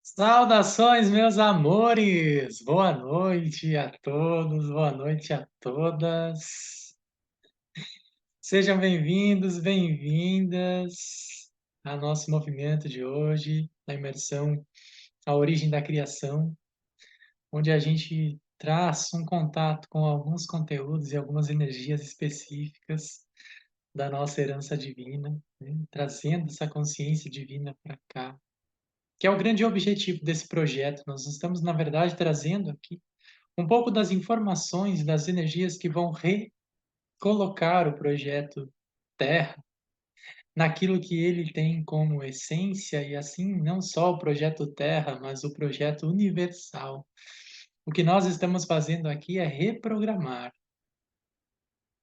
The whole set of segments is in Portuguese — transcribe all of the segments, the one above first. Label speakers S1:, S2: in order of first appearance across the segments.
S1: Saudações, meus amores! Boa noite a todos, boa noite a todas. Sejam bem-vindos, bem-vindas ao nosso movimento de hoje, a imersão A Origem da Criação, onde a gente traz um contato com alguns conteúdos e algumas energias específicas da nossa herança divina, né? Trazendo essa consciência divina para cá, que é o grande objetivo desse projeto. Nós estamos, na verdade, trazendo aqui um pouco das informações e das energias que vão recolocar o projeto Terra naquilo que ele tem como essência, e assim, não só o projeto Terra, mas o projeto universal. O que nós estamos fazendo aqui é reprogramar,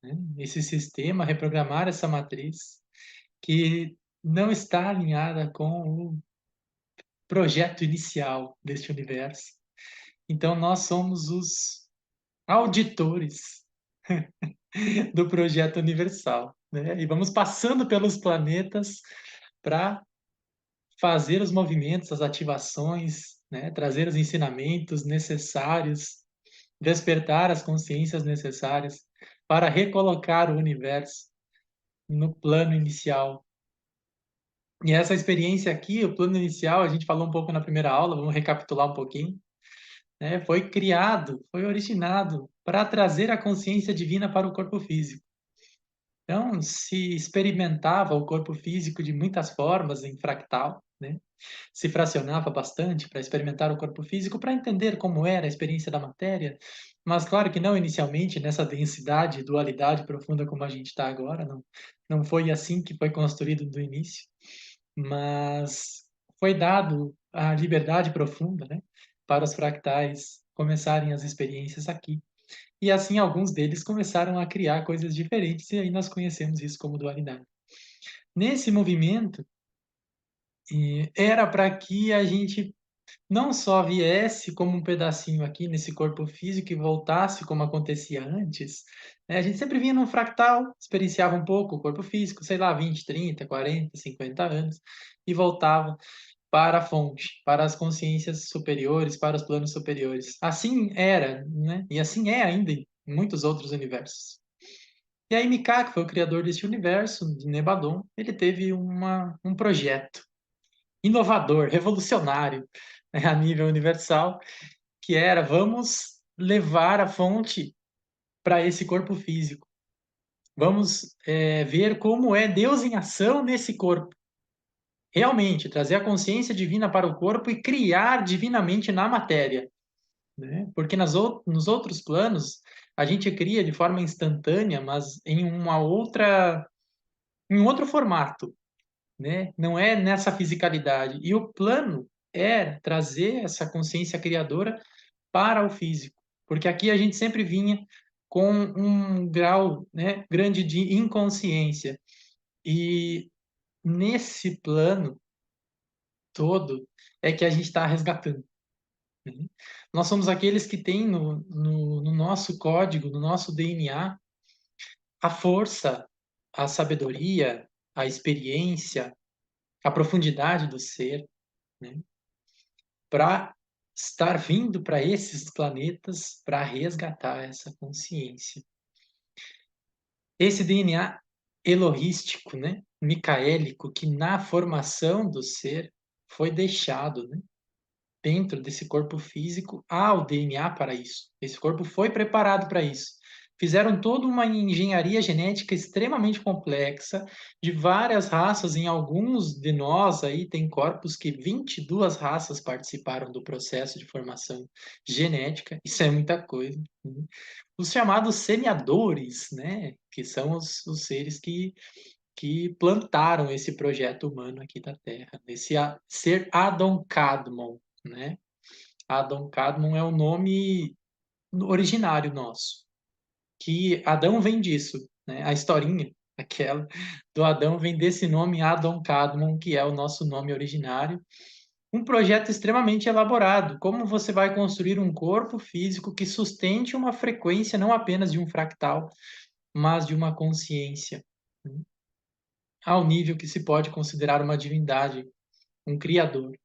S1: né, esse sistema, reprogramar essa matriz que não está alinhada com o projeto inicial deste universo. Então, nós somos os auditores do projeto universal, né? E vamos passando pelos planetas para fazer os movimentos, as ativações, né? Trazer os ensinamentos necessários, despertar as consciências necessárias para recolocar o universo no plano inicial. E essa experiência aqui, o plano inicial, a gente falou um pouco na primeira aula, vamos recapitular um pouquinho, né? Foi criado, foi originado para trazer a consciência divina para o corpo físico. Então, se experimentava o corpo físico de muitas formas em fractal, né? Se fracionava bastante para experimentar o corpo físico, para entender como era a experiência da matéria, mas claro que não inicialmente nessa densidade, dualidade profunda como a gente está agora, não foi assim que foi construído do início, mas foi dado a liberdade profunda, né? Para os fractais começarem as experiências aqui. E assim alguns deles começaram a criar coisas diferentes, e aí nós conhecemos isso como dualidade. Nesse movimento, era para que a gente não só viesse como um pedacinho aqui nesse corpo físico e voltasse como acontecia antes, né? A gente sempre vinha num fractal, experienciava um pouco o corpo físico, sei lá, 20, 30, 40, 50 anos, e voltava para a fonte, para as consciências superiores, para os planos superiores. Assim era, né? E assim é ainda em muitos outros universos. E aí Mikak, que foi o criador desse universo, de Nebadon, ele teve um projeto inovador, revolucionário, né, a nível universal, que era: vamos levar a fonte para esse corpo físico. Vamos ver como é Deus em ação nesse corpo. Realmente, trazer a consciência divina para o corpo e criar divinamente na matéria, né? Porque nos outros planos, a gente cria de forma instantânea, mas em um outro formato, né? Não é nessa fisicalidade. E o plano é trazer essa consciência criadora para o físico, porque aqui a gente sempre vinha com um grau, né, grande de inconsciência. E nesse plano todo é que a gente está resgatando, né? Nós somos aqueles que têm no nosso código, no nosso DNA, a força, a sabedoria, a experiência, a profundidade do ser, né? Para estar vindo para esses planetas para resgatar essa consciência. Esse DNA elohístico, né, micaélico, que na formação do ser foi deixado, né, dentro desse corpo físico, há o DNA para isso. Esse corpo foi preparado para isso. Fizeram toda uma engenharia genética extremamente complexa, de várias raças. Em alguns de nós aí tem corpos que 22 raças participaram do processo de formação genética. Isso é muita coisa, né? Os chamados semeadores, né, que são os seres que plantaram esse projeto humano aqui da Terra, esse ser Adon Kadmon, né? Adon Kadmon é o nome originário nosso, que Adão vem disso, né? A historinha, aquela do Adão, vem desse nome Adon Kadmon, que é o nosso nome originário. Um projeto extremamente elaborado. Como você vai construir um corpo físico que sustente uma frequência não apenas de um fractal, mas de uma consciência, né? Ao nível que se pode considerar uma divindade, um criador.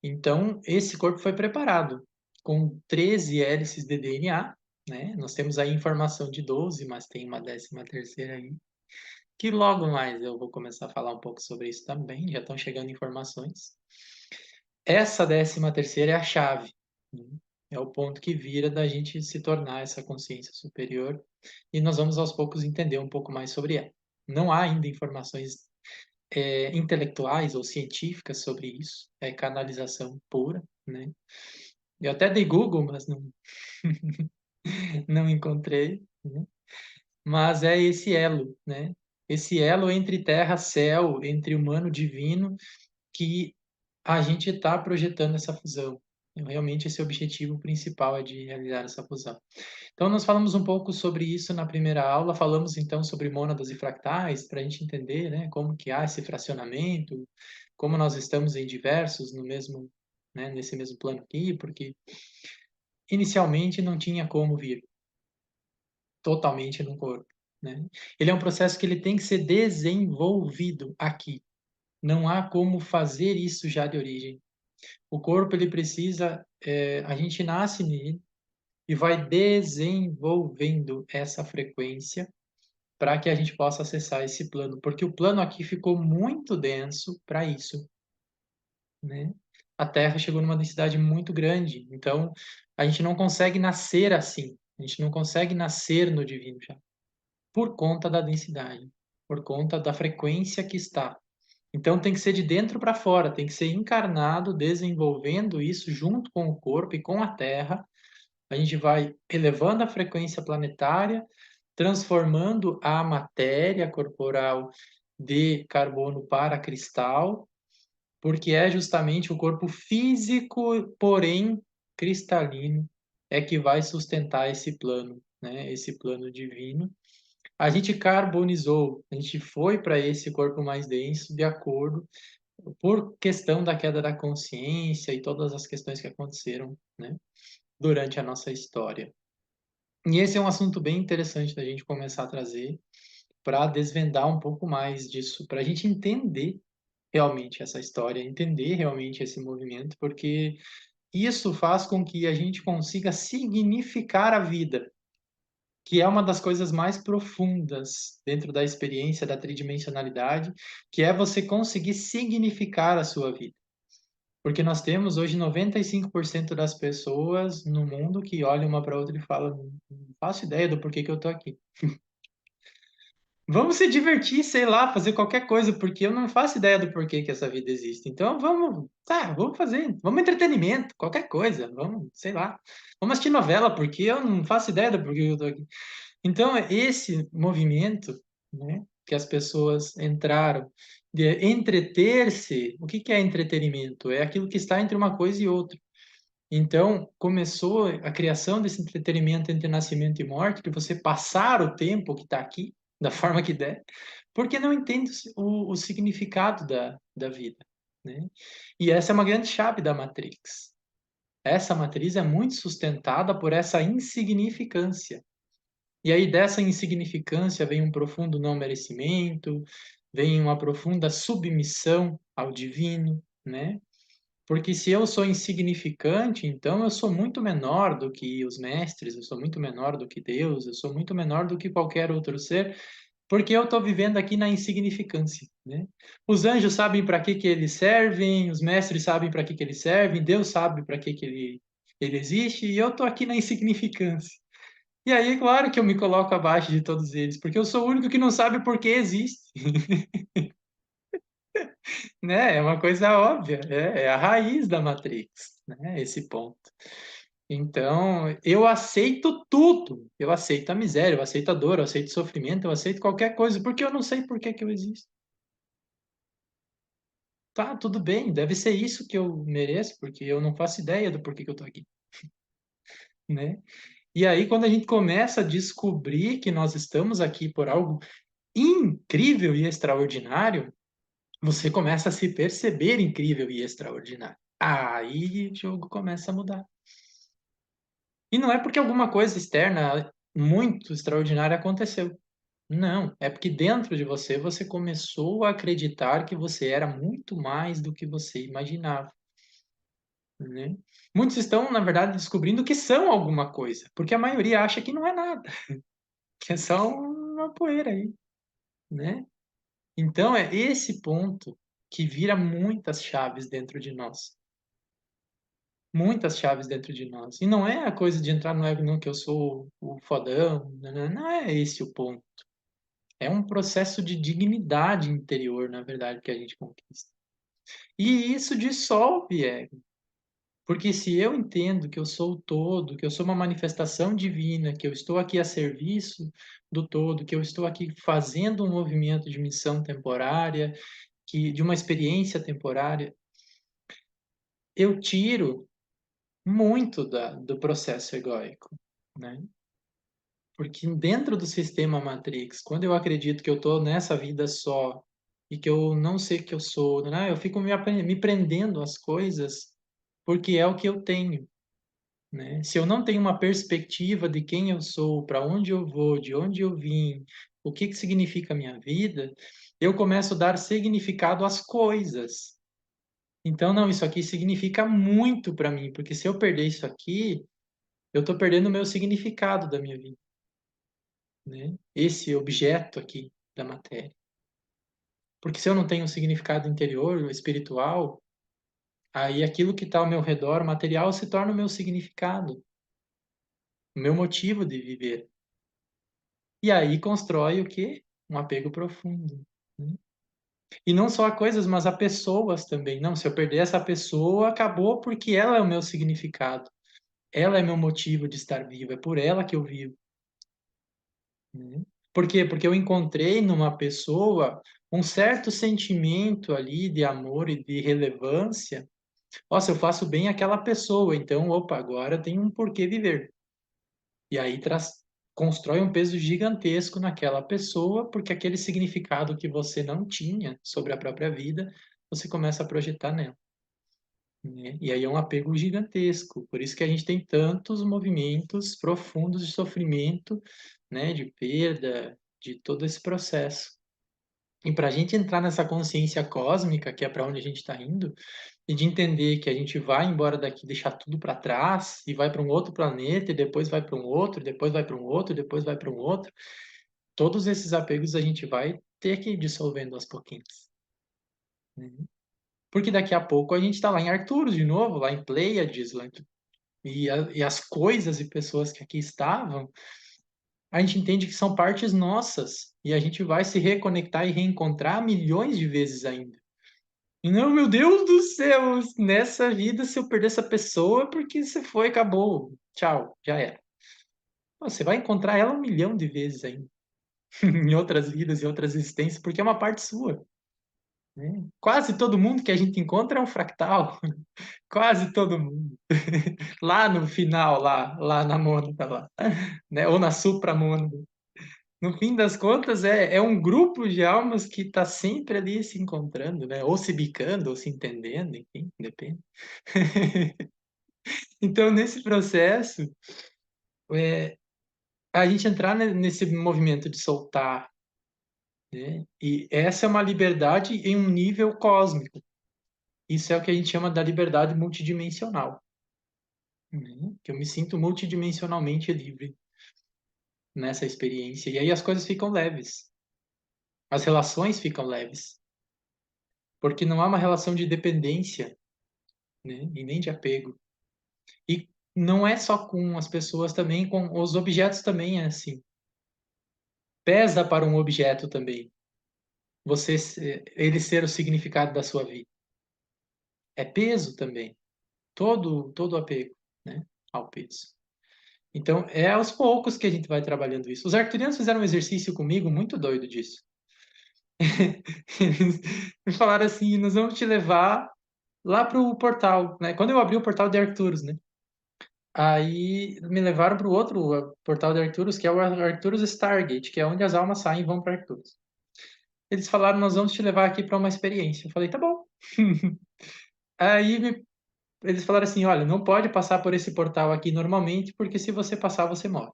S1: Então, esse corpo foi preparado com 13 hélices de DNA, né? Nós temos aí informação de 12, mas tem uma 13ª aí, que logo mais eu vou começar a falar um pouco sobre isso também, já estão chegando informações. Essa 13ª é a chave, né? É o ponto que vira da gente se tornar essa consciência superior, e nós vamos aos poucos entender um pouco mais sobre ela. Não há ainda informações intelectuais ou científicas sobre isso, é canalização pura, né? Eu até dei Google, mas não, não encontrei, né? Mas é esse elo, né? Esse elo entre terra e céu, entre humano e divino, que a gente está projetando essa fusão. Realmente esse é o objetivo principal, é de realizar essa fusão. Então nós falamos um pouco sobre isso na primeira aula, falamos então sobre mônadas e fractais, para a gente entender, né, como que há esse fracionamento, como nós estamos em diversos no mesmo, né, nesse mesmo plano aqui, porque inicialmente não tinha como vir totalmente no corpo, né? Ele é um processo que ele tem que ser desenvolvido aqui. Não há como fazer isso já de origem. O corpo ele precisa, a gente nasce nele e vai desenvolvendo essa frequência para que a gente possa acessar esse plano, porque o plano aqui ficou muito denso para isso, né? A Terra chegou numa densidade muito grande, então a gente não consegue nascer assim, a gente não consegue nascer no divino já, por conta da densidade, por conta da frequência que está. Então tem que ser de dentro para fora, tem que ser encarnado, desenvolvendo isso junto com o corpo e com a Terra. A gente vai elevando a frequência planetária, transformando a matéria corporal de carbono para cristal, porque é justamente o corpo físico, porém cristalino, é que vai sustentar esse plano, né? Esse plano divino. A gente carbonizou, a gente foi para esse corpo mais denso de acordo por questão da queda da consciência e todas as questões que aconteceram, né, durante a nossa história. E esse é um assunto bem interessante da gente começar a trazer para desvendar um pouco mais disso, para a gente entender realmente essa história, entender realmente esse movimento, porque isso faz com que a gente consiga significar a vida, que é uma das coisas mais profundas dentro da experiência da tridimensionalidade, que é você conseguir significar a sua vida. Porque nós temos hoje 95% das pessoas no mundo que olham uma para outra e falam: não faço ideia do porquê que eu tô aqui. Vamos se divertir, sei lá, fazer qualquer coisa, porque eu não faço ideia do porquê que essa vida existe. Então vamos, tá, vamos fazer, vamos entretenimento, qualquer coisa, vamos, sei lá. Vamos assistir novela, porque eu não faço ideia do porquê que eu tô aqui. Então, esse movimento, né, que as pessoas entraram, de entreter-se, o que que é entretenimento? É aquilo que está entre uma coisa e outra. Então, começou a criação desse entretenimento entre nascimento e morte, de você passar o tempo que está aqui, da forma que der, porque não entende o significado da vida, né? E essa é uma grande chave da Matrix. Essa matriz é muito sustentada por essa insignificância. E aí dessa insignificância vem um profundo não merecimento, vem uma profunda submissão ao divino, né? Porque se eu sou insignificante, então eu sou muito menor do que os mestres, eu sou muito menor do que Deus, eu sou muito menor do que qualquer outro ser, porque eu estou vivendo aqui na insignificância, né? Os anjos sabem para que eles servem, os mestres sabem para que eles servem, Deus sabe para que ele existe, e eu estou aqui na insignificância. E aí, claro que eu me coloco abaixo de todos eles, porque eu sou o único que não sabe por que existe, né? É uma coisa óbvia, é a raiz da Matrix, né? Esse ponto. Então, eu aceito tudo. Eu aceito a miséria, eu aceito a dor, eu aceito o sofrimento, eu aceito qualquer coisa, porque eu não sei por que que eu existo. Tá, tudo bem, deve ser isso que eu mereço, porque eu não faço ideia do porquê que eu tô aqui, né? E aí, quando a gente começa a descobrir que nós estamos aqui por algo incrível e extraordinário, você começa a se perceber incrível e extraordinário. Aí o jogo começa a mudar. E não é porque alguma coisa externa muito extraordinária aconteceu. Não, é porque dentro de você você começou a acreditar que você era muito mais do que você imaginava. né? Muitos estão, na verdade, descobrindo que são alguma coisa, porque a maioria acha que não é nada, que é só uma poeira aí, né? Então é esse ponto que vira muitas chaves dentro de nós. Muitas chaves dentro de nós. E não é a coisa de entrar no ego, não, que eu sou o fodão. Não é esse o ponto. É um processo de dignidade interior, na verdade, que a gente conquista. E isso dissolve ego. Porque se eu entendo que eu sou o todo, que eu sou uma manifestação divina, que eu estou aqui a serviço do todo, que eu estou aqui fazendo um movimento de missão temporária, que de uma experiência temporária, eu tiro muito do processo egóico, né? Porque dentro do sistema Matrix, quando eu acredito que eu estou nessa vida só e que eu não sei o que eu sou, né? Eu fico me prendendo às coisas porque é o que eu tenho, né? Se eu não tenho uma perspectiva de quem eu sou, para onde eu vou, de onde eu vim, o que que significa a minha vida, eu começo a dar significado às coisas. Então, não, isso aqui significa muito para mim, porque se eu perder isso aqui, eu estou perdendo o meu significado da minha vida, né? Esse objeto aqui da matéria. Porque se eu não tenho um significado interior, espiritual, aí aquilo que está ao meu redor, material, se torna o meu significado, o meu motivo de viver. E aí constrói o quê? Um apego profundo, né? E não só a coisas, mas a pessoas também. Não, se eu perder essa pessoa, acabou porque ela é o meu significado. Ela é meu motivo de estar vivo, é por ela que eu vivo, né? Por quê? Porque eu encontrei numa pessoa um certo sentimento ali de amor e de relevância. Nossa, eu faço bem àquela pessoa, então, opa, agora tem um porquê viver. E aí constrói um peso gigantesco naquela pessoa, porque aquele significado que você não tinha sobre a própria vida, você começa a projetar nela, né? E aí é um apego gigantesco. Por isso que a gente tem tantos movimentos profundos de sofrimento, né, de perda, de todo esse processo. E para a gente entrar nessa consciência cósmica, que é para onde a gente está indo, e de entender que a gente vai embora daqui, deixar tudo para trás, e vai para um outro planeta, e depois vai para um outro, depois vai para um outro, depois vai para um outro, todos esses apegos a gente vai ter que ir dissolvendo aos pouquinhos, né? Porque daqui a pouco a gente está lá em Arcturus de novo, lá em Pleiades, lá e as coisas e pessoas que aqui estavam, a gente entende que são partes nossas, e a gente vai se reconectar e reencontrar milhões de vezes ainda. E não, meu Deus do céu, nessa vida, se eu perder essa pessoa, é porque você foi, acabou. Tchau, já era. Você vai encontrar ela um milhão de vezes ainda, em outras vidas e outras existências, porque é uma parte sua, né? Quase todo mundo que a gente encontra é um fractal. Quase todo mundo. Lá no final, lá na mônada, lá, né? Ou na supramônada. No fim das contas, é um grupo de almas que está sempre ali se encontrando, né? Ou se bicando, ou se entendendo, enfim, depende. Então, nesse processo, é, a gente entrar nesse movimento de soltar, né? E essa é uma liberdade em um nível cósmico. Isso é o que a gente chama da liberdade multidimensional, né? Que eu me sinto multidimensionalmente livre nessa experiência. E aí as coisas ficam leves, as relações ficam leves, porque não há uma relação de dependência, né? E nem de apego. E não é só com as pessoas também, com os objetos também é assim. Pesa para um objeto também ele ser o significado da sua vida. É peso também, todo apego, né, ao peso. Então, é aos poucos que a gente vai trabalhando isso. Os arcturianos fizeram um exercício comigo muito doido disso. Eles me falaram assim, nós vamos te levar lá para o portal, né? Quando eu abri o portal de Arcturus, né? Aí me levaram para o outro portal de Arcturus, que é o Arcturus Stargate, que é onde as almas saem e vão para Arcturus. Eles falaram, nós vamos te levar aqui para uma experiência. Eu falei, tá bom. Aí eles falaram assim, olha, não pode passar por esse portal aqui normalmente, porque se você passar, você morre.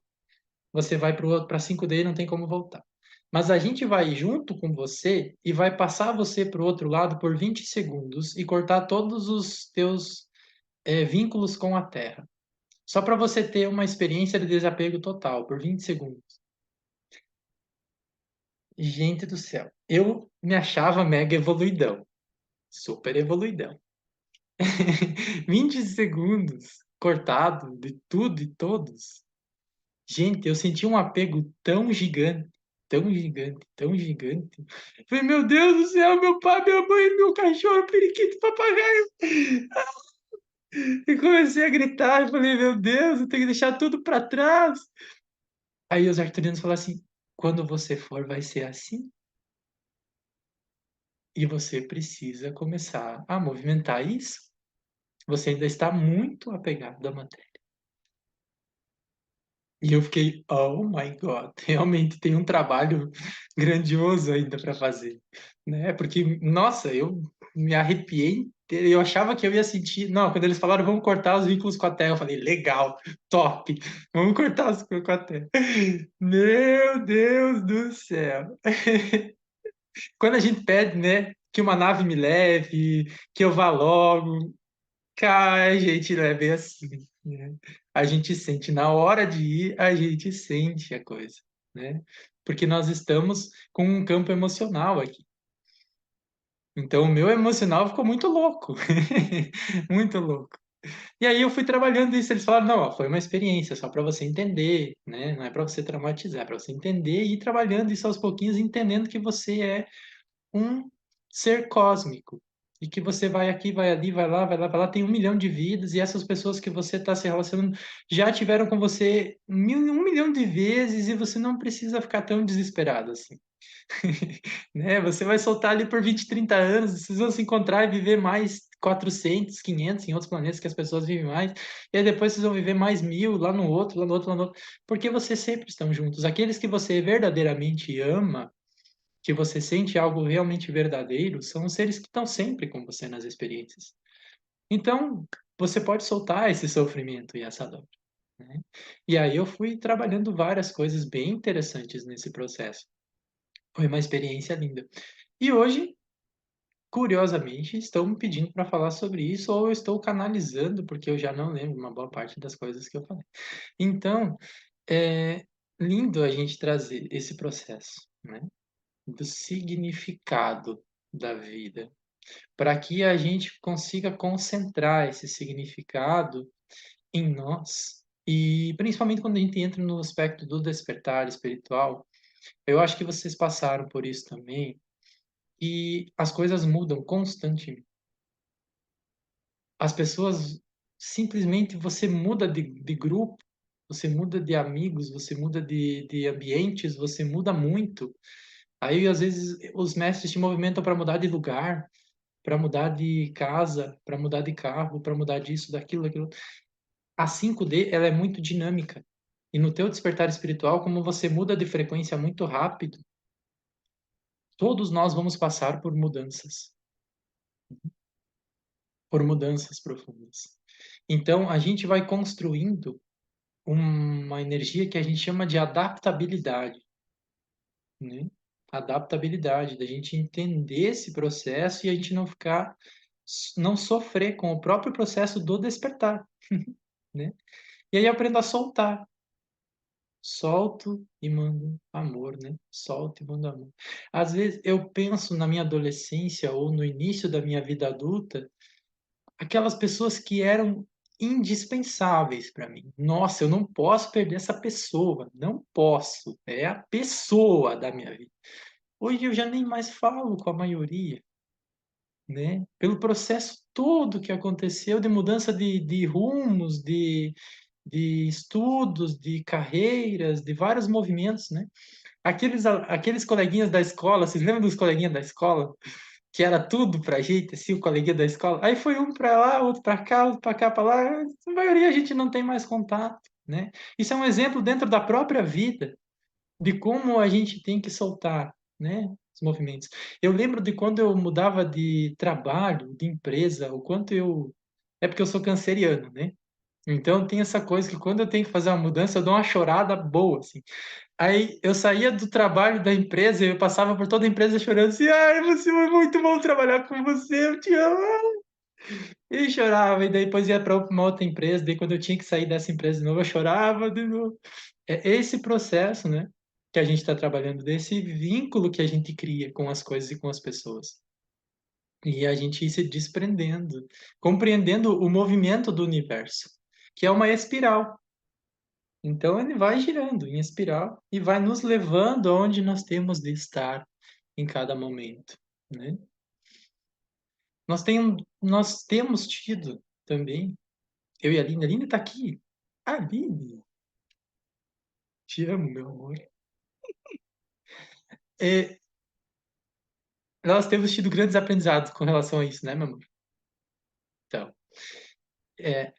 S1: Você vai para 5D e não tem como voltar. Mas a gente vai junto com você e vai passar você para o outro lado por 20 segundos e cortar todos os teus vínculos com a Terra. Só para você ter uma experiência de desapego total, por 20 segundos. Gente do céu, eu me achava mega evoluidão, super evoluidão. 20 segundos cortado de tudo e todos. Gente, eu senti um apego tão gigante, tão gigante, tão gigante. Falei, meu Deus do céu, meu pai, minha mãe, meu cachorro, periquito, papagaio. E comecei a gritar, falei, meu Deus, eu tenho que deixar tudo para trás. Aí os arturianos falaram assim, quando você for, vai ser assim. E você precisa começar a movimentar isso. Você ainda está muito apegado à matéria. E eu fiquei, oh my God, realmente tem um trabalho grandioso ainda para fazer, né? Porque, nossa, eu me arrepiei, eu achava que eu ia sentir. Não, quando eles falaram, vamos cortar os vínculos com a Terra, eu falei, legal, top, vamos cortar os vínculos com a Terra. Meu Deus do céu. Quando a gente pede, né, que uma nave me leve, que eu vá logo, cara, a gente não é bem assim, né? A gente sente, na hora de ir, a gente sente a coisa, né? Porque nós estamos com um campo emocional aqui. Então, o meu emocional ficou muito louco, muito louco. E aí eu fui trabalhando isso, eles falaram, não, ó, foi uma experiência só para você entender, né? Não é para você traumatizar, é para você entender e ir trabalhando isso aos pouquinhos, entendendo que você é um ser cósmico. E que você vai aqui, vai ali, vai lá, vai lá, vai lá, tem 1 milhão de vidas, e essas pessoas que você está se relacionando já tiveram com você 1 milhão de vezes, e você não precisa ficar tão desesperado assim. Né? Você vai soltar ali por 20, 30 anos, vocês vão se encontrar e viver mais 400, 500 em outros planetas que as pessoas vivem mais, e aí depois vocês vão viver mais 1.000 lá no outro, lá no outro, lá no outro, porque vocês sempre estão juntos. Aqueles que você verdadeiramente ama, que você sente algo realmente verdadeiro, são os seres que estão sempre com você nas experiências. Então, você pode soltar esse sofrimento e essa dor, né? E aí eu fui trabalhando várias coisas bem interessantes nesse processo. Foi uma experiência linda. E hoje, curiosamente, estão me pedindo para falar sobre isso, ou eu estou canalizando, porque eu já não lembro uma boa parte das coisas que eu falei. Então, é lindo a gente trazer esse processo, né? Do significado da vida, para que a gente consiga concentrar esse significado em nós. E principalmente quando a gente entra no aspecto do despertar espiritual, eu acho que vocês passaram por isso também, e as coisas mudam constantemente. As pessoas simplesmente você muda de grupo, você muda de amigos, você muda de ambientes, você muda muito. Aí, às vezes, os mestres te movimentam para mudar de lugar, para mudar de casa, para mudar de carro, para mudar disso, daquilo, daquilo. A 5D, ela é muito dinâmica. E no teu despertar espiritual, como você muda de frequência muito rápido, todos nós vamos passar por mudanças profundas. Então, a gente vai construindo uma energia que a gente chama de adaptabilidade, né? Adaptabilidade, da gente entender esse processo e a gente não ficar, não sofrer com o próprio processo do despertar, né? E aí eu aprendo a soltar. Solto e mando amor, né? Solto e mando amor. Às vezes eu penso na minha adolescência ou no início da minha vida adulta, aquelas pessoas que eram indispensáveis para mim. Nossa, eu não posso perder essa pessoa, não posso. É a pessoa da minha vida. Hoje eu já nem mais falo com a maioria, né? Pelo processo todo que aconteceu de mudança de rumos, de estudos, de carreiras, de vários movimentos, né? Aqueles coleguinhas da escola, vocês lembram dos coleguinhas da escola? Que era tudo pra gente, assim, o coleguinha da escola. Aí foi um pra lá, outro pra cá, outro pra cá, pra lá. A maioria a gente não tem mais contato, né? Isso é um exemplo dentro da própria vida de como a gente tem que soltar, né? Os movimentos. Eu lembro de quando eu mudava de trabalho, de empresa, o quanto eu. É porque eu sou canceriano, né? Então tem essa coisa que quando eu tenho que fazer uma mudança, eu dou uma chorada boa, assim. Aí eu saía do trabalho da empresa e eu passava por toda a empresa chorando assim, ai, você foi muito bom trabalhar com você, eu te amo. E chorava, e daí depois ia para uma outra empresa, daí quando eu tinha que sair dessa empresa de novo, eu chorava de novo. É esse processo, né, que a gente está trabalhando, desse vínculo que a gente cria com as coisas e com as pessoas. E a gente ir se desprendendo, compreendendo o movimento do universo, que é uma espiral. Então ele vai girando em espiral e vai nos levando aonde nós temos de estar em cada momento, né? Nós temos tido também, eu e a Aline está aqui. Aline, te amo, meu amor. É, nós temos tido grandes aprendizados com relação a isso, né, meu amor? Então,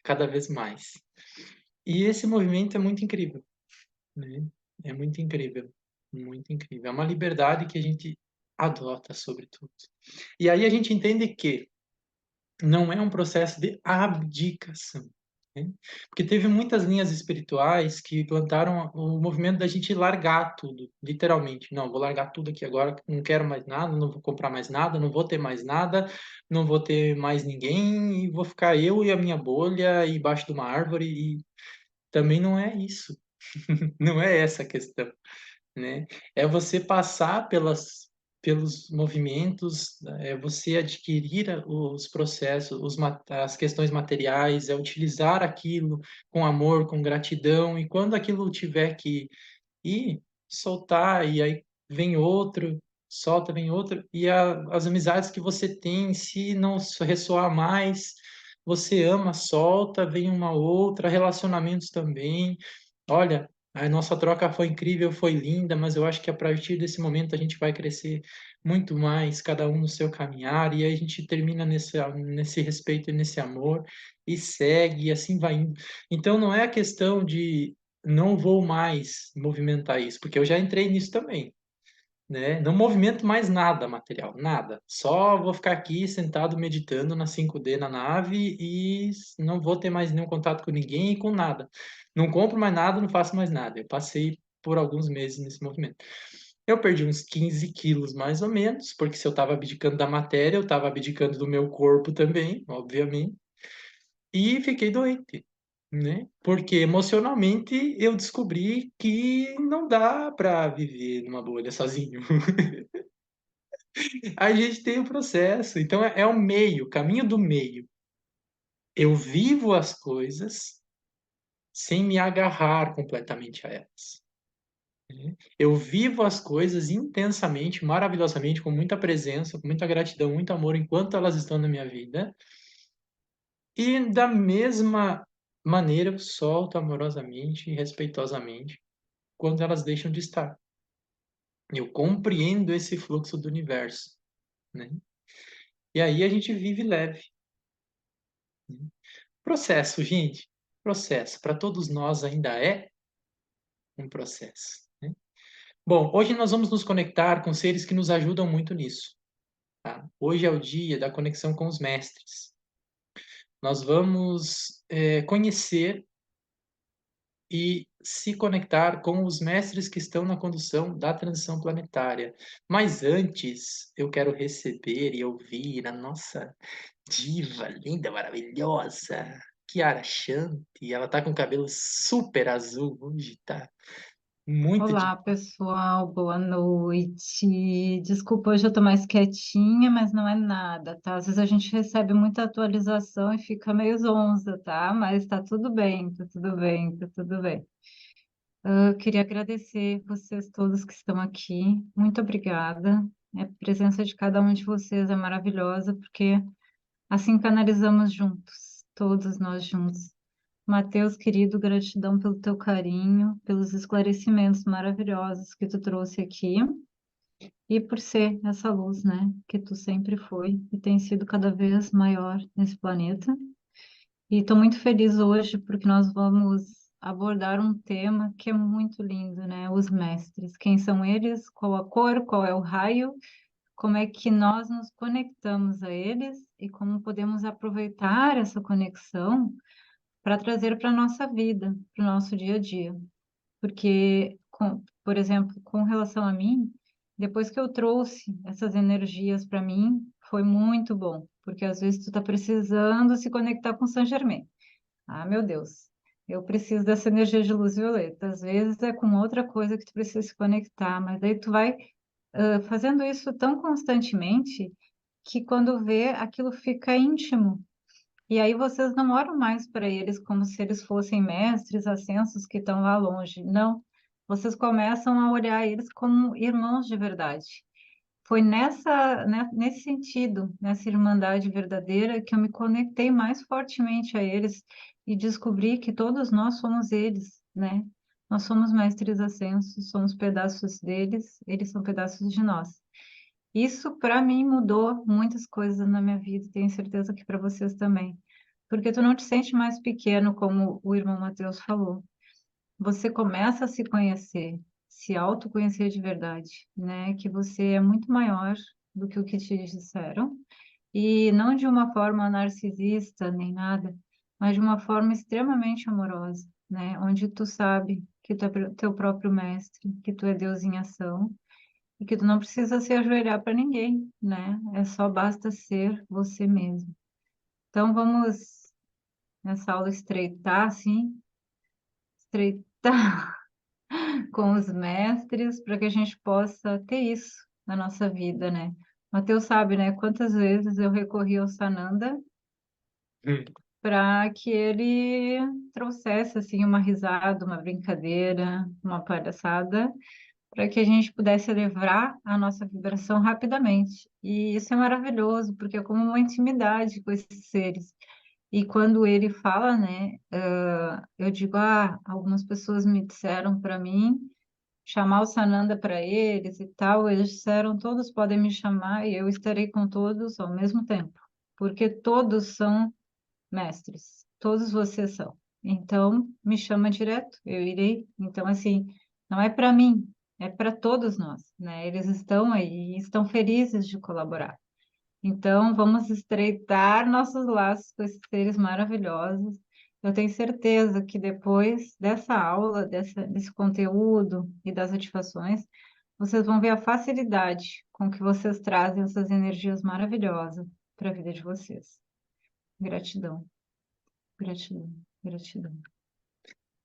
S1: cada vez mais. E esse movimento é muito incrível, né? É muito incrível, muito incrível. É uma liberdade que a gente adota, sobretudo. E aí a gente entende que não é um processo de abdicação, né? Porque teve muitas linhas espirituais que plantaram o movimento da gente largar tudo, literalmente. Não, vou largar tudo aqui agora, não quero mais nada, não vou comprar mais nada, não vou ter mais nada, não vou ter mais ninguém e vou ficar eu e a minha bolha embaixo de uma árvore e também não é isso. Não é essa a questão, né? É você passar pelos movimentos, é você adquirir os processos, as questões materiais, é utilizar aquilo com amor, com gratidão, e quando aquilo tiver que ir, soltar, e aí vem outro, solta, vem outro, e as amizades que você tem, se não ressoar mais, você ama, solta, vem uma outra, relacionamentos também. Olha, a nossa troca foi incrível, foi linda, mas eu acho que a partir desse momento a gente vai crescer muito mais, cada um no seu caminhar, e aí a gente termina nesse respeito e nesse amor, e segue, e assim vai indo. Então não é a questão de não vou mais movimentar isso, porque eu já entrei nisso também, né? Não movimento mais nada material, nada. Só vou ficar aqui sentado meditando na 5D na nave e não vou ter mais nenhum contato com ninguém e com nada. Não compro mais nada, não faço mais nada. Eu passei por alguns meses nesse movimento. Eu perdi uns 15 quilos mais ou menos, porque se eu estava abdicando da matéria, eu estava abdicando do meu corpo também, obviamente, e fiquei doente, né? Porque emocionalmente eu descobri que não dá para viver numa bolha sozinho. A gente tem o processo, então é o meio, o caminho do meio. Eu vivo as coisas sem me agarrar completamente a elas, né? Eu vivo as coisas intensamente, maravilhosamente, com muita presença, com muita gratidão, muito amor enquanto elas estão na minha vida. E da mesma maneira eu solto amorosamente e respeitosamente quando elas deixam de estar. Eu compreendo esse fluxo do universo, né? E aí a gente vive leve, né? Processo, gente. Processo. Para todos nós ainda é um processo, né? Bom, hoje nós vamos nos conectar com seres que nos ajudam muito nisso, tá? Hoje é o dia da conexão com os mestres. Nós vamos conhecer e se conectar com os mestres que estão na condução da transição planetária. Mas antes, eu quero receber e ouvir a nossa diva linda, maravilhosa, Kiara Shanti. Ela tá com o cabelo super azul hoje, tá muito
S2: Olá, pessoal, boa noite. Desculpa, hoje eu tô mais quietinha, mas não é nada, tá? Às vezes a gente recebe muita atualização e fica meio zonza, tá? Mas tá tudo bem, tá tudo bem, tá tudo bem. Eu queria agradecer vocês todos que estão aqui. Muito obrigada. A presença de cada um de vocês é maravilhosa, porque assim canalizamos juntos, todos nós juntos. Mateus, querido, gratidão pelo teu carinho, pelos esclarecimentos maravilhosos que tu trouxe aqui e por ser essa luz, né, que tu sempre foi e tem sido cada vez maior nesse planeta. E estou muito feliz hoje porque nós vamos abordar um tema que é muito lindo, né? Os mestres. Quem são eles? Qual a cor? Qual é o raio? Como é que nós nos conectamos a eles e como podemos aproveitar essa conexão para trazer para a nossa vida, para o nosso dia a dia. Porque, por exemplo, com relação a mim, depois que eu trouxe essas energias para mim, foi muito bom. porque às vezes tu tá precisando se conectar com Saint Germain. Ah, meu Deus, eu preciso dessa energia de luz violeta. Às vezes é com outra coisa que tu precisa se conectar, mas daí tu vai fazendo isso tão constantemente que quando vê, aquilo fica íntimo. E aí vocês não olham mais para eles como se eles fossem mestres ascensos que estão lá longe. Não, vocês começam a olhar eles como irmãos de verdade. Foi nesse sentido, nessa irmandade verdadeira, que eu me conectei mais fortemente a eles e descobri que todos nós somos eles, né? Nós somos mestres ascensos, somos pedaços deles, eles são pedaços de nós. Isso, para mim, mudou muitas coisas na minha vida, e tenho certeza que para vocês também. Porque tu não te sente mais pequeno, como o irmão Mateus falou. Você começa a se conhecer, se autoconhecer de verdade, né? Que você é muito maior do que o que te disseram, e não de uma forma narcisista nem nada, mas de uma forma extremamente amorosa, né? Onde tu sabe que tu é teu próprio mestre, que tu é Deus em ação e que tu não precisa se ajoelhar para ninguém, né? É só basta ser você mesmo. Então vamos nessa aula estreitar, assim, estreitar com os mestres para que a gente possa ter isso na nossa vida, né? Mateus sabe, né? Quantas vezes eu recorri ao Sananda
S1: Hum.
S2: para que ele trouxesse assim uma risada, uma brincadeira, uma palhaçada, para que a gente pudesse elevar a nossa vibração rapidamente. E isso é maravilhoso, porque é como uma intimidade com esses seres. E quando ele fala, né, eu digo, algumas pessoas me disseram para mim chamar o Sananda para eles e tal, eles disseram, todos podem me chamar e eu estarei com todos ao mesmo tempo, porque todos são mestres, todos vocês são. Então, me chama direto, eu irei. Então, assim, não é para mim, é para todos nós, né? Eles estão aí e estão felizes de colaborar. Então, vamos estreitar nossos laços com esses seres maravilhosos. Eu tenho certeza que depois dessa aula, desse conteúdo e das ativações, vocês vão ver a facilidade com que vocês trazem essas energias maravilhosas para a vida de vocês. Gratidão, gratidão, gratidão,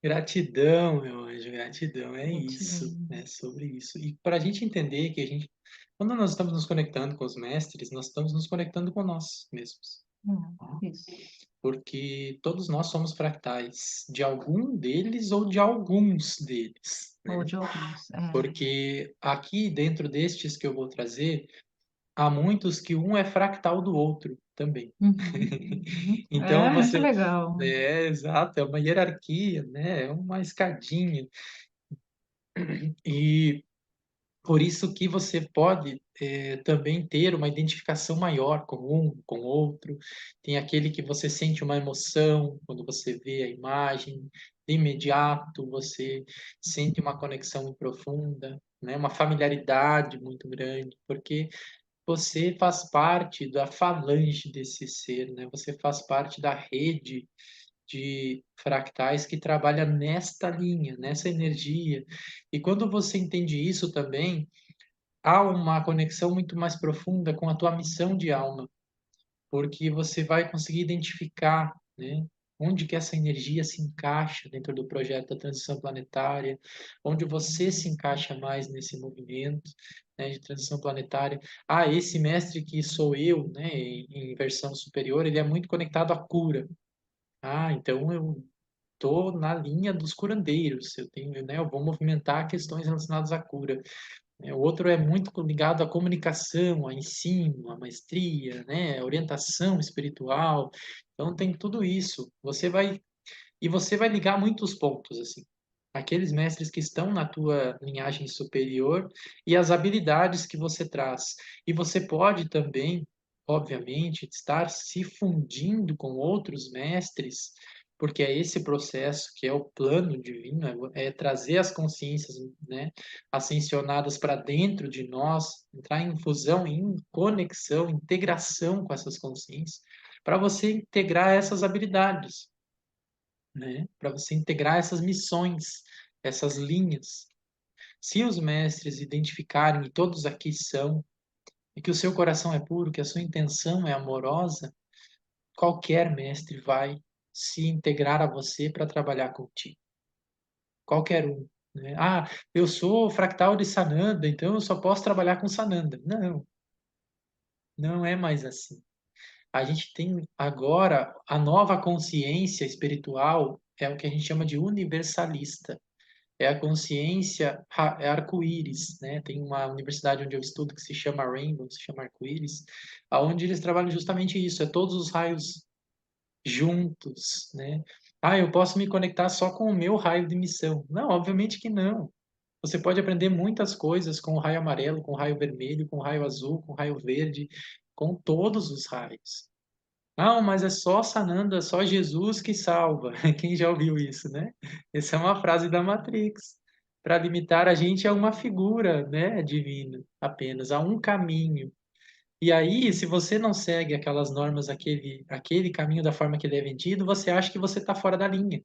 S1: Gratidão, meu anjo, gratidão. É isso,
S2: gratidão.
S1: é sobre isso. E para a gente entender que quando nós estamos nos conectando com os mestres, nós estamos nos conectando com nós mesmos.
S2: Isso.
S1: Porque todos nós somos fractais de algum deles ou de alguns deles,
S2: Ou
S1: né?
S2: de alguns.
S1: Porque aqui dentro destes que eu vou trazer, há muitos que um é fractal do outro também.
S2: Uhum, uhum.
S1: Então
S2: É muito
S1: você
S2: legal.
S1: exato, é uma hierarquia, né? É uma escadinha. E por isso que você pode também ter uma identificação maior com um, com outro. Tem aquele que você sente uma emoção quando você vê a imagem, de imediato você sente uma conexão profunda, né? Uma familiaridade muito grande, porque você faz parte da falange desse ser, né? Você faz parte da rede de fractais que trabalha nesta linha, nessa energia. E quando você entende isso também, há uma conexão muito mais profunda com a tua missão de alma, porque você vai conseguir identificar, né, onde que essa energia se encaixa dentro do projeto da transição planetária, onde você se encaixa mais nesse movimento, né, de transição planetária. Ah, esse mestre que sou eu, né, em versão superior, ele é muito conectado à cura. Ah, então eu tô na linha dos curandeiros, eu tenho, né, eu vou movimentar questões relacionadas à cura. O outro é muito ligado à comunicação, a ensino, à maestria, né, à orientação espiritual. Então tem tudo isso. Você vai ligar muitos pontos assim. Aqueles mestres que estão na tua linhagem superior e as habilidades que você traz. E você pode também, obviamente, estar se fundindo com outros mestres, porque é esse processo que é o plano divino, é trazer as consciências, né, ascensionadas para dentro de nós, entrar em fusão, em conexão, integração com essas consciências, para você integrar essas habilidades, né? Para você integrar essas missões, essas linhas. Se os mestres identificarem, e todos aqui são, e que o seu coração é puro, que a sua intenção é amorosa, qualquer mestre vai se integrar a você para trabalhar contigo. Qualquer um, né? Ah, eu sou fractal de Sananda, então eu só posso trabalhar com Sananda. Não, não é mais assim. A gente tem agora a nova consciência espiritual, é o que a gente chama de universalista. É a consciência é arco-íris, né? Tem uma universidade onde eu estudo que se chama Rainbow, se chama arco-íris, aonde eles trabalham justamente isso, é todos os raios juntos, né? Ah, eu posso me conectar só com o meu raio de missão. Não, obviamente que não. Você pode aprender muitas coisas com o raio amarelo, com o raio vermelho, com o raio azul, com o raio verde, com todos os raios. Não, mas é só Sananda, é só Jesus que salva. Quem já ouviu isso, né? Essa é uma frase da Matrix. Para limitar a gente a uma figura, né, divina, apenas, a um caminho. E aí, se você não segue aquelas normas, aquele caminho da forma que ele é vendido, você acha que você está fora da linha.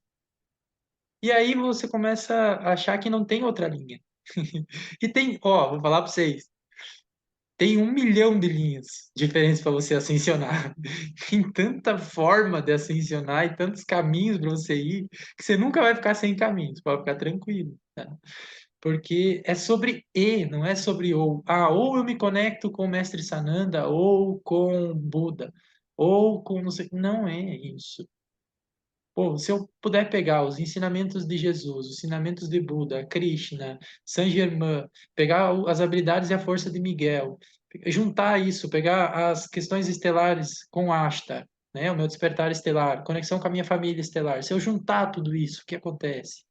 S1: E aí você começa a achar que não tem outra linha. E tem, ó, vou falar para vocês, tem 1 milhão de linhas diferentes para você ascensionar. Tem tanta forma de ascensionar e tantos caminhos para você ir, que você nunca vai ficar sem caminhos, pode ficar tranquilo. Tá? Porque é sobre e, não é sobre ou. Ah, ou eu me conecto com o Mestre Sananda, ou com Buda, ou com não sei. Não é isso. Pô, se eu puder pegar os ensinamentos de Jesus, os ensinamentos de Buda, Krishna, Saint Germain, pegar as habilidades e a força de Miguel, juntar isso, pegar as questões estelares com Ashtar, né, o meu despertar estelar, conexão com a minha família estelar. Se eu juntar tudo isso, o que acontece?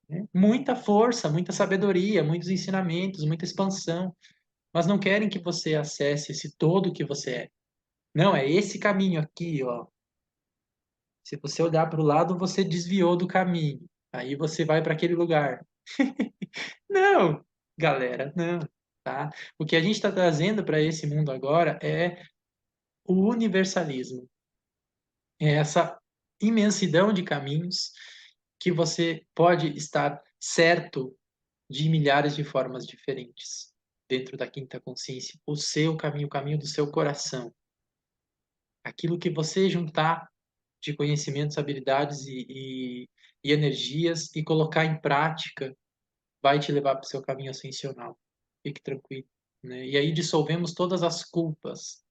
S1: Né? Muita força, muita sabedoria, muitos ensinamentos, muita expansão, mas não querem que você acesse esse todo que você é. Não, é esse caminho aqui, ó. Se você olhar para o lado, você desviou do caminho. Aí você vai para aquele lugar. Não, galera, não, tá? O que a gente está trazendo para esse mundo agora é o universalismo. É essa imensidão de caminhos que você pode estar certo de milhares de formas diferentes dentro da quinta consciência. O seu caminho, o caminho do seu coração. Aquilo que você juntar de conhecimentos, habilidades e energias e colocar em prática vai te levar para o seu caminho ascensional. Fique tranquilo. Né? E aí dissolvemos todas as culpas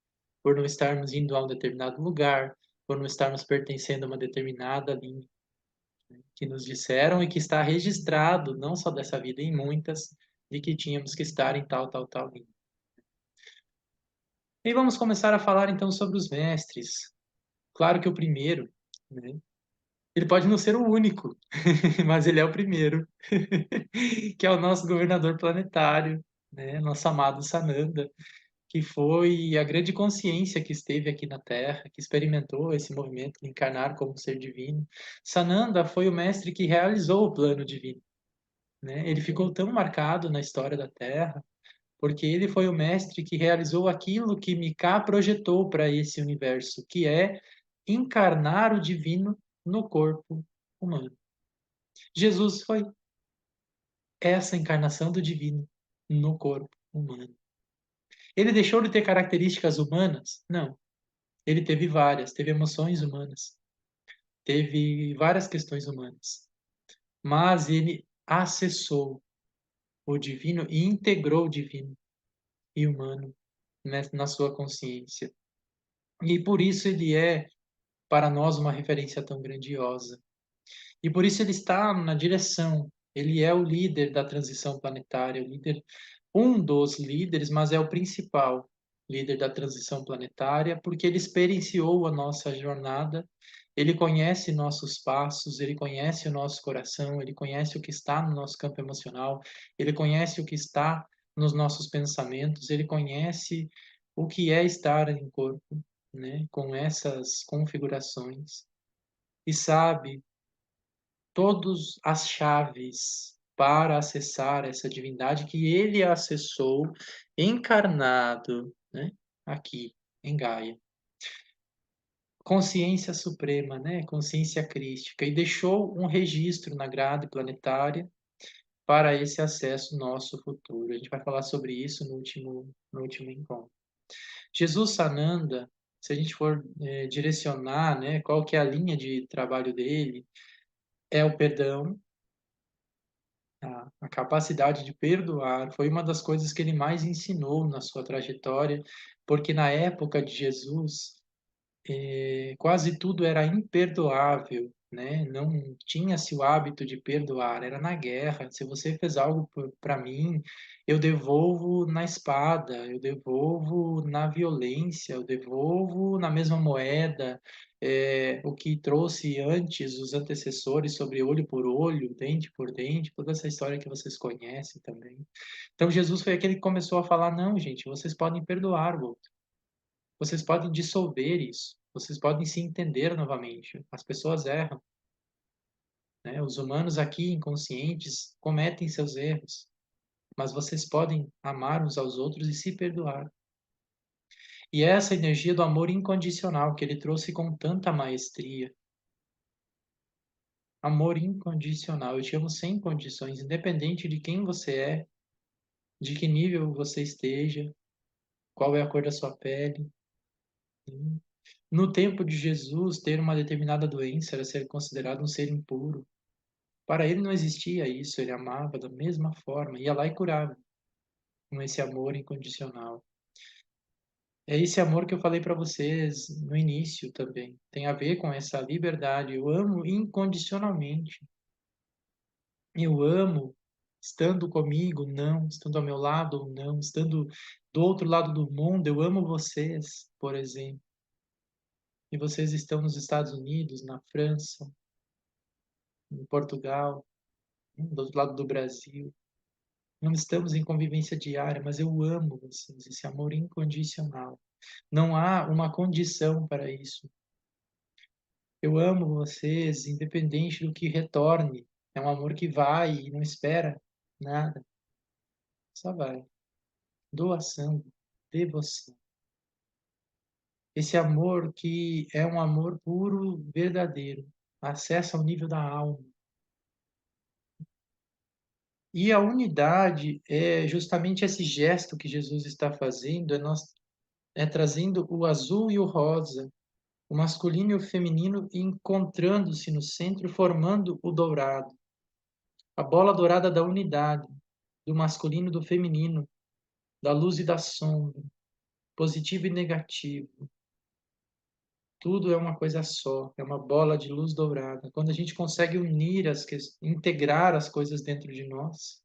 S1: por não estarmos indo a um determinado lugar, por não estarmos pertencendo a uma determinada linha que nos disseram e que está registrado, não só dessa vida, em muitas, de que tínhamos que estar em tal, tal, tal linha. E vamos começar a falar então sobre os mestres. Claro que o primeiro, né? Ele pode não ser o único, mas ele é o primeiro, que é o nosso governador planetário, né? Nosso amado Sananda, que foi a grande consciência que esteve aqui na Terra, que experimentou esse movimento de encarnar como ser divino. Sananda foi o mestre que realizou o plano divino, né? Ele ficou tão marcado na história da Terra porque ele foi o mestre que realizou aquilo que Mika projetou para esse universo, que é encarnar o divino no corpo humano. Jesus foi essa encarnação do divino no corpo humano. Ele deixou de ter características humanas? Não. Ele teve várias, teve emoções humanas, teve várias questões humanas. Mas ele acessou o divino e integrou o divino e humano na sua consciência. E por isso ele é, para nós, uma referência tão grandiosa. E por isso ele está na direção. Ele é o líder da transição planetária, o líder, um dos líderes, mas é o principal líder da transição planetária, porque ele experienciou a nossa jornada, ele conhece nossos passos, ele conhece o nosso coração, ele conhece o que está no nosso campo emocional, ele conhece o que está nos nossos pensamentos, ele conhece o que é estar em corpo, né, com essas configurações, e sabe todas as chaves para acessar essa divindade que ele acessou encarnado, né, aqui em Gaia. Consciência suprema, né, consciência crística, e deixou um registro na grade planetária para esse acesso nosso futuro. A gente vai falar sobre isso no último encontro. Jesus Sananda, se a gente for direcionar, né, qual que é a linha de trabalho dele, é o perdão, a capacidade de perdoar. Foi uma das coisas que ele mais ensinou na sua trajetória, porque na época de Jesus, quase tudo era imperdoável, né? Não tinha-se o hábito de perdoar, era na guerra. Se você fez algo para mim, eu devolvo na espada, eu devolvo na violência, eu devolvo na mesma moeda. O que trouxe antes os antecessores sobre olho por olho, dente por dente, toda essa história que vocês conhecem também. Então Jesus foi aquele que começou a falar: não, gente, vocês podem perdoar o outro. Vocês podem dissolver isso. Vocês podem se entender novamente. As pessoas erram, né? Os humanos aqui, inconscientes, cometem seus erros. Mas vocês podem amar uns aos outros e se perdoar. E é essa energia do amor incondicional que ele trouxe com tanta maestria. Amor incondicional. Eu te amo sem condições, independente de quem você é, de que nível você esteja, qual é a cor da sua pele. No tempo de Jesus, ter uma determinada doença era ser considerado um ser impuro. Para ele não existia isso, ele amava da mesma forma, ia lá e curava, com esse amor incondicional. É esse amor que eu falei para vocês no início também. Tem a ver com essa liberdade. Eu amo incondicionalmente. Eu amo estando comigo, não, estando ao meu lado, não, estando do outro lado do mundo. Eu amo vocês, por exemplo. E vocês estão nos Estados Unidos, na França, em Portugal, do outro lado do Brasil. Não estamos em convivência diária, mas eu amo vocês, esse amor incondicional. Não há uma condição para isso. Eu amo vocês, independente do que retorne. É um amor que vai e não espera nada. Só vai. Doação, devoção. Esse amor que é um amor puro, verdadeiro. Acessa ao nível da alma. E a unidade é justamente esse gesto que Jesus está fazendo, é trazendo o azul e o rosa, o masculino e o feminino encontrando-se no centro, formando o dourado. A bola dourada da unidade, do masculino e do feminino, da luz e da sombra, positivo e negativo. Tudo é uma coisa só, é uma bola de luz dourada. Quando a gente consegue integrar as coisas dentro de nós,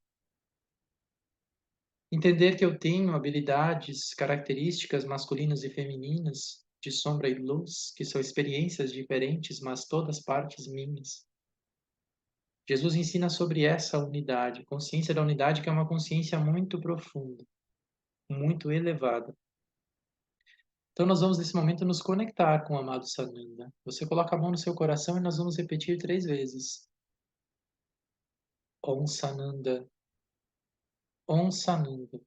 S1: entender que eu tenho habilidades, características masculinas e femininas, de sombra e luz, que são experiências diferentes, mas todas partes minhas. Jesus ensina sobre essa unidade, consciência da unidade, que é uma consciência muito profunda, muito elevada. Então, nós vamos nesse momento nos conectar com o amado Sananda. Você coloca a mão no seu coração e nós vamos repetir 3 vezes. Om Sananda, Om Sananda,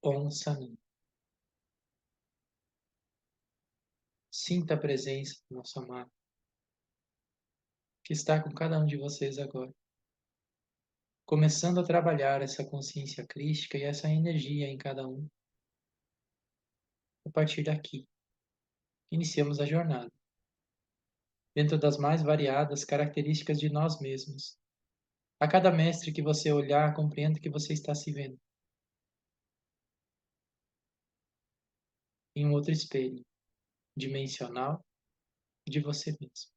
S1: Om Sananda. Sinta a presença do nosso amado, que está com cada um de vocês agora. Começando a trabalhar essa consciência crística e essa energia em cada um. A partir daqui, iniciamos a jornada, dentro das mais variadas características de nós mesmos. A cada mestre que você olhar, compreenda que você está se vendo em um outro espelho dimensional de você mesmo.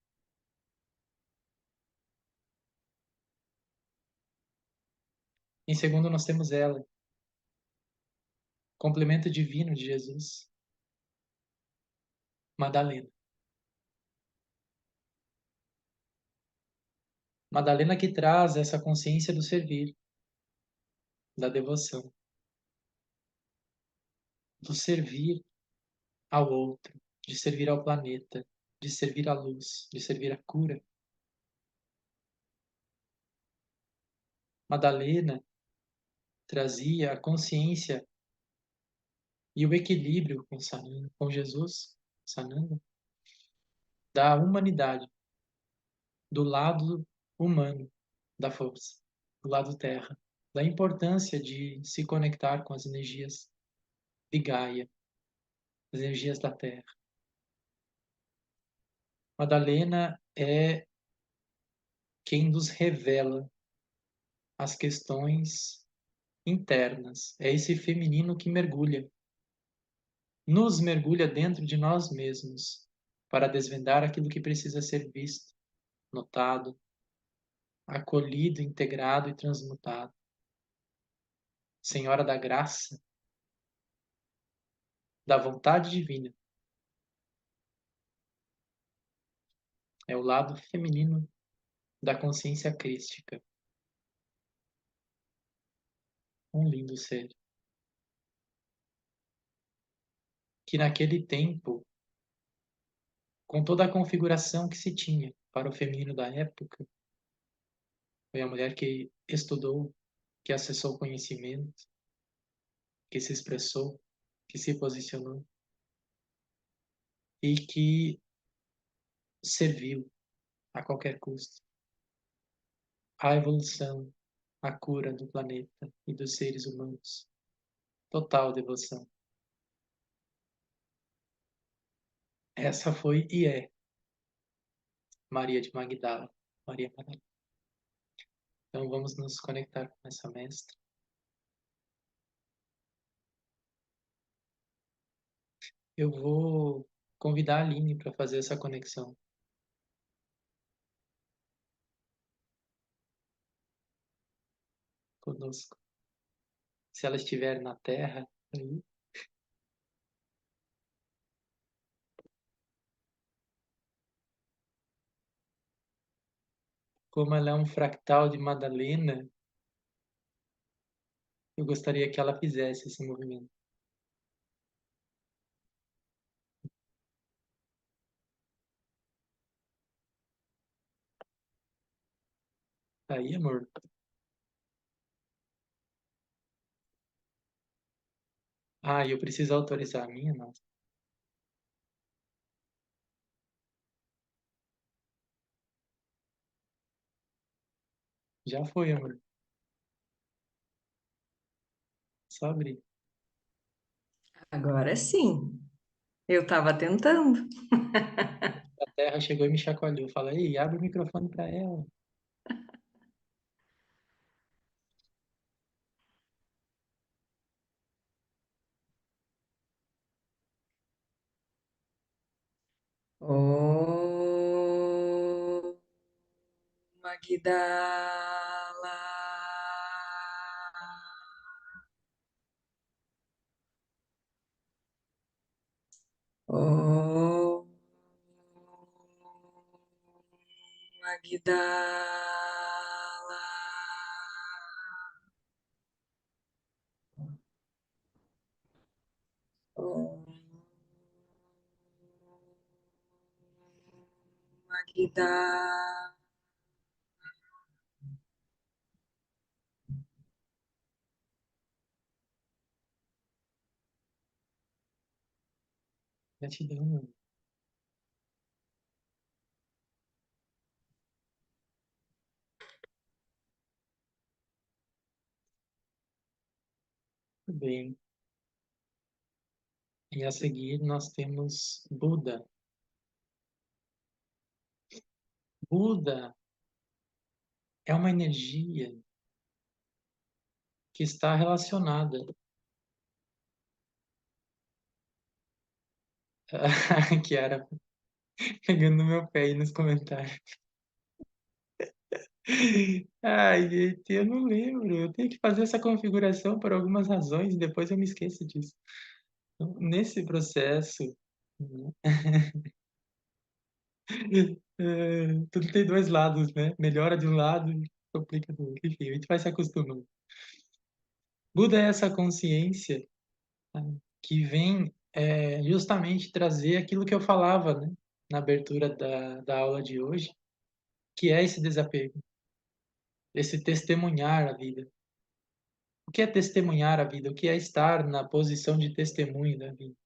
S1: Em segundo, nós temos ela, complemento divino de Jesus, Madalena. Madalena que traz essa consciência do servir, da devoção, do servir ao outro, de servir ao planeta, de servir à luz, de servir à cura. Madalena trazia a consciência e o equilíbrio com Sananda, com Jesus, Sananda, da humanidade, do lado humano da força, do lado terra, da importância de se conectar com as energias de Gaia, das energias da Terra. Madalena é quem nos revela as questões internas. É esse feminino que nos mergulha dentro de nós mesmos para desvendar aquilo que precisa ser visto, notado, acolhido, integrado e transmutado. Senhora da graça, da vontade divina, é o lado feminino da consciência crística. Um lindo ser. Que naquele tempo, com toda a configuração que se tinha para o feminino da época, foi a mulher que estudou, que acessou o conhecimento, que se expressou, que se posicionou e que serviu a qualquer custo à evolução, à cura do planeta e dos seres humanos. Total devoção. Essa foi e é Maria de Magdala. Maria Madalena. Então vamos nos conectar com essa mestra. Eu vou convidar a Aline para fazer essa conexão conosco. Se ela estiver na Terra, aí, como ela é um fractal de Madalena, eu gostaria que ela fizesse esse movimento. Tá aí, amor? Ah, eu preciso autorizar a minha? Não. Já foi, amor. Só abrir.
S3: Agora sim. Eu estava tentando.
S1: A Terra chegou e me chacoalhou. Fala, ei, abre o microfone para ela.
S3: Oh, Magdala. Oh, Magdala. Oh, Magdala.
S1: Gratidão, amor. Tudo bem. E a seguir nós temos Buda. Buda é uma energia que está relacionada. Que era pegando no meu pé aí nos comentários. Ai, gente, eu não lembro. Eu tenho que fazer essa configuração por algumas razões e depois eu me esqueço disso. Então, nesse processo, né, tudo tem dois lados, né? Melhora de um lado e complica do outro. Enfim, a gente vai se acostumando. Buda é essa consciência, tá, que vem justamente trazer aquilo que eu falava, né, na abertura da aula de hoje, que é esse desapego, esse testemunhar a vida. O que é testemunhar a vida? O que é estar na posição de testemunho da vida?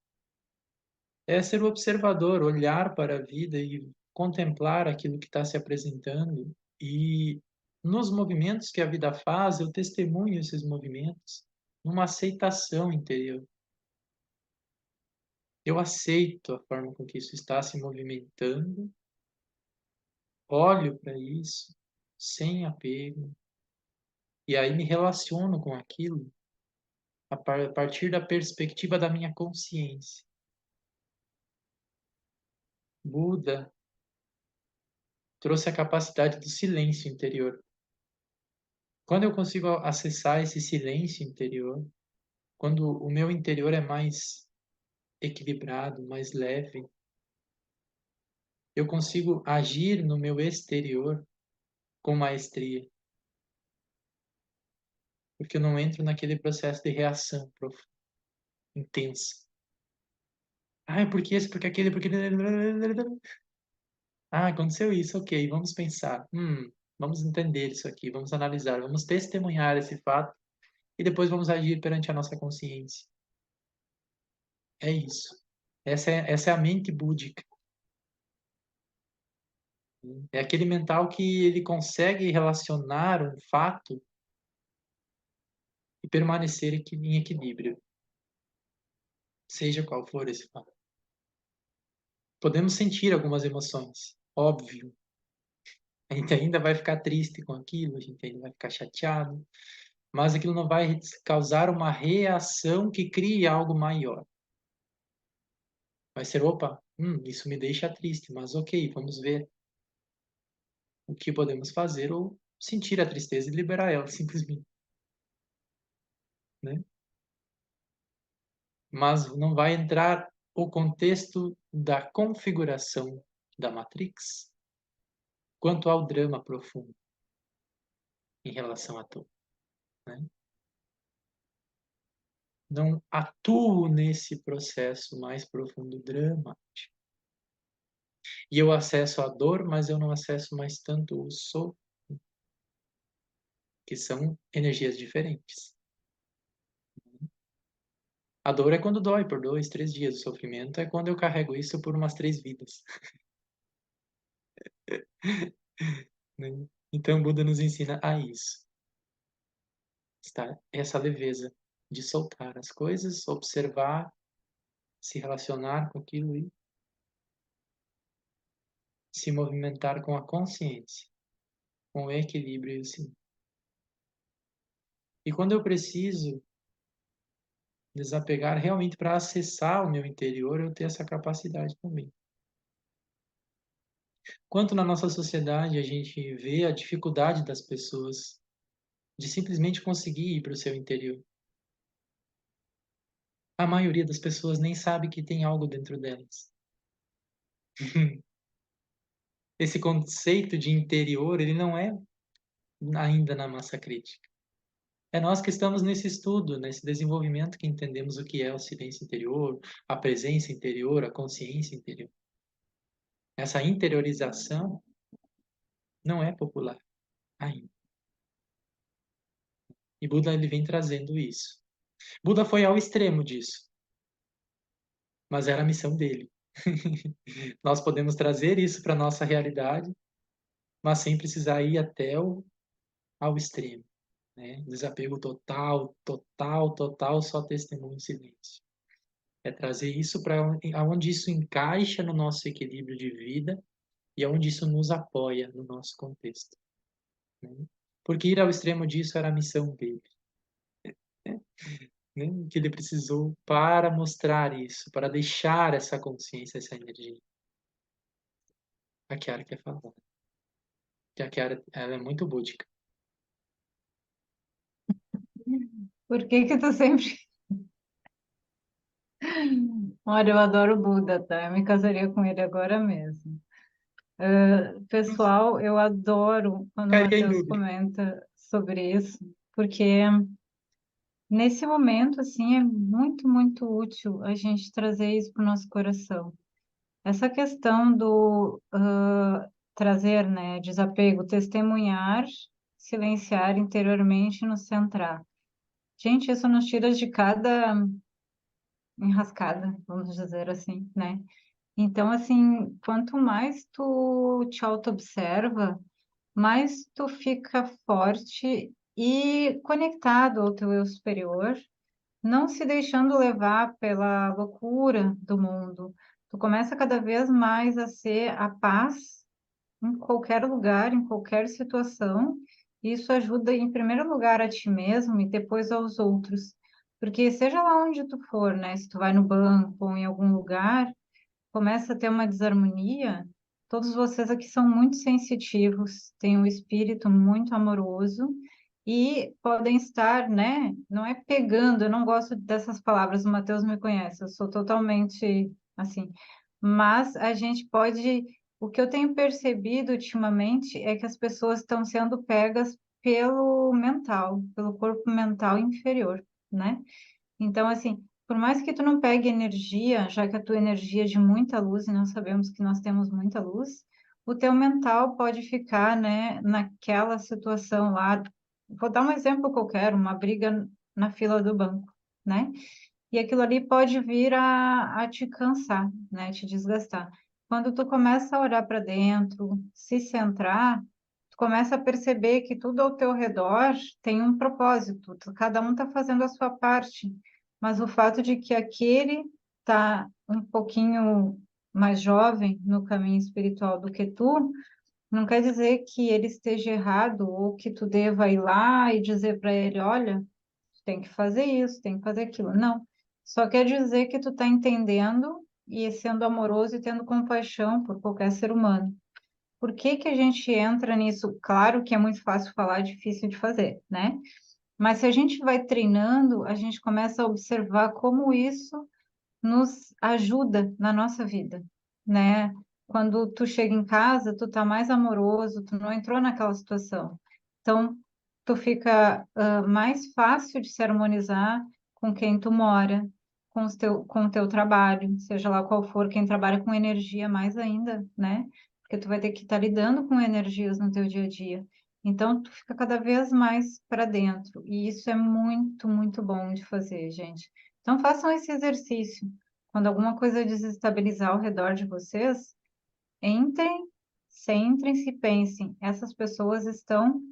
S1: É ser o observador, olhar para a vida e contemplar aquilo que está se apresentando. E nos movimentos que a vida faz, eu testemunho esses movimentos numa aceitação interior. Eu aceito a forma com que isso está se movimentando, olho para isso sem apego, e aí me relaciono com aquilo a partir da perspectiva da minha consciência. Buda trouxe a capacidade do silêncio interior. Quando eu consigo acessar esse silêncio interior, quando o meu interior é mais equilibrado, mais leve, eu consigo agir no meu exterior com maestria, porque eu não entro naquele processo de reação profunda, intensa. Ah, porque esse, porque aquele, porque... Ah, aconteceu isso, ok, vamos pensar. Vamos entender isso aqui, vamos analisar, vamos testemunhar esse fato e depois vamos agir perante a nossa consciência. É isso. Essa é a mente búdica. É aquele mental que ele consegue relacionar um fato e permanecer em equilíbrio, seja qual for esse fato. Podemos sentir algumas emoções, óbvio. A gente ainda vai ficar triste com aquilo, a gente ainda vai ficar chateado, mas aquilo não vai causar uma reação que crie algo maior. Vai ser, opa, isso me deixa triste, mas ok, vamos ver o que podemos fazer ou sentir a tristeza e liberar ela simplesmente, né? Mas não vai entrar o contexto da configuração da Matrix quanto ao drama profundo em relação a tudo, né? Não atuo nesse processo mais profundo drama. E eu acesso a dor, mas eu não acesso mais tanto o sofrimento, que são energias diferentes. A dor é quando dói por 2, 3 dias. O sofrimento é quando eu carrego isso por umas 3 vidas. Né? Então, Buda nos ensina a isso. Está essa leveza de soltar as coisas, observar, se relacionar com aquilo e se movimentar com a consciência, com o equilíbrio e o sim. E quando eu preciso desapegar realmente para acessar o meu interior, eu tenho essa capacidade também. Quanto na nossa sociedade a gente vê a dificuldade das pessoas de simplesmente conseguir ir para o seu interior. A maioria das pessoas nem sabe que tem algo dentro delas. Esse conceito de interior, ele não é ainda na massa crítica. É nós que estamos nesse estudo, nesse desenvolvimento que entendemos o que é o silêncio interior, a presença interior, a consciência interior. Essa interiorização não é popular ainda. E Buda ele vem trazendo isso. Buda foi ao extremo disso, mas era a missão dele. Nós podemos trazer isso para a nossa realidade, mas sem precisar ir até ao extremo. Né? Desapego total, total, total, só testemunho em silêncio. É trazer isso para onde isso encaixa no nosso equilíbrio de vida e aonde isso nos apoia no nosso contexto. Né? Porque ir ao extremo disso era a missão dele. Né? Que ele precisou para mostrar isso, para deixar essa consciência, essa energia. A Chiara quer falar. Que a Chiara, ela é muito búdica.
S2: Por que que tu sempre... Olha, eu adoro o Buda, tá? Eu me casaria com ele agora mesmo. Pessoal, eu adoro quando o
S1: Ficaria em
S2: Matheus
S1: dúvida.
S2: comenta sobre isso, porque nesse momento, assim, é muito, muito útil a gente trazer isso para o nosso coração. Essa questão do trazer, né, desapego, testemunhar, silenciar interiormente, nos centrar. Gente, isso nos tira de cada enrascada, vamos dizer assim, né? Então, assim, quanto mais tu te auto-observa, mais tu fica forte e conectado ao teu eu superior, não se deixando levar pela loucura do mundo. Tu começa cada vez mais a ser a paz em qualquer lugar, em qualquer situação. Isso ajuda, em primeiro lugar, a ti mesmo e depois aos outros. Porque seja lá onde tu for, né? Se tu vai no banco ou em algum lugar, começa a ter uma desarmonia. Todos vocês aqui são muito sensitivos, têm um espírito muito amoroso e podem estar, né? Não é pegando, eu não gosto dessas palavras, o Matheus me conhece, eu sou totalmente assim. Mas a gente pode. O que eu tenho percebido ultimamente é que as pessoas estão sendo pegas pelo mental, pelo corpo mental inferior, né? Então, assim, por mais que tu não pegue energia, já que a tua energia é de muita luz, e nós sabemos que nós temos muita luz, o teu mental pode ficar, né, naquela situação lá. Vou dar um exemplo qualquer, uma briga na fila do banco, né? E aquilo ali pode vir a te cansar, né, te desgastar. Quando tu começa a olhar para dentro, se centrar, tu começa a perceber que tudo ao teu redor tem um propósito, cada um está fazendo a sua parte, mas o fato de que aquele está um pouquinho mais jovem no caminho espiritual do que tu, não quer dizer que ele esteja errado ou que tu deva ir lá e dizer para ele, olha, tem que fazer isso, tem que fazer aquilo. Não. Só quer dizer que tu tá entendendo e sendo amoroso e tendo compaixão por qualquer ser humano. Por que que a gente entra nisso? Claro que é muito fácil falar, difícil de fazer, né? Mas se a gente vai treinando, a gente começa a observar como isso nos ajuda na nossa vida, né? Quando tu chega em casa, tu tá mais amoroso, tu não entrou naquela situação. Então, tu fica mais fácil de se harmonizar com quem tu mora, com o teu trabalho, seja lá qual for, quem trabalha com energia mais ainda, né? Porque tu vai ter que estar lidando com energias no teu dia a dia. Então, tu fica cada vez mais para dentro. E isso é muito, muito bom de fazer, gente. Então, façam esse exercício. Quando alguma coisa desestabilizar ao redor de vocês, entrem, centrem-se e pensem. Essas pessoas estão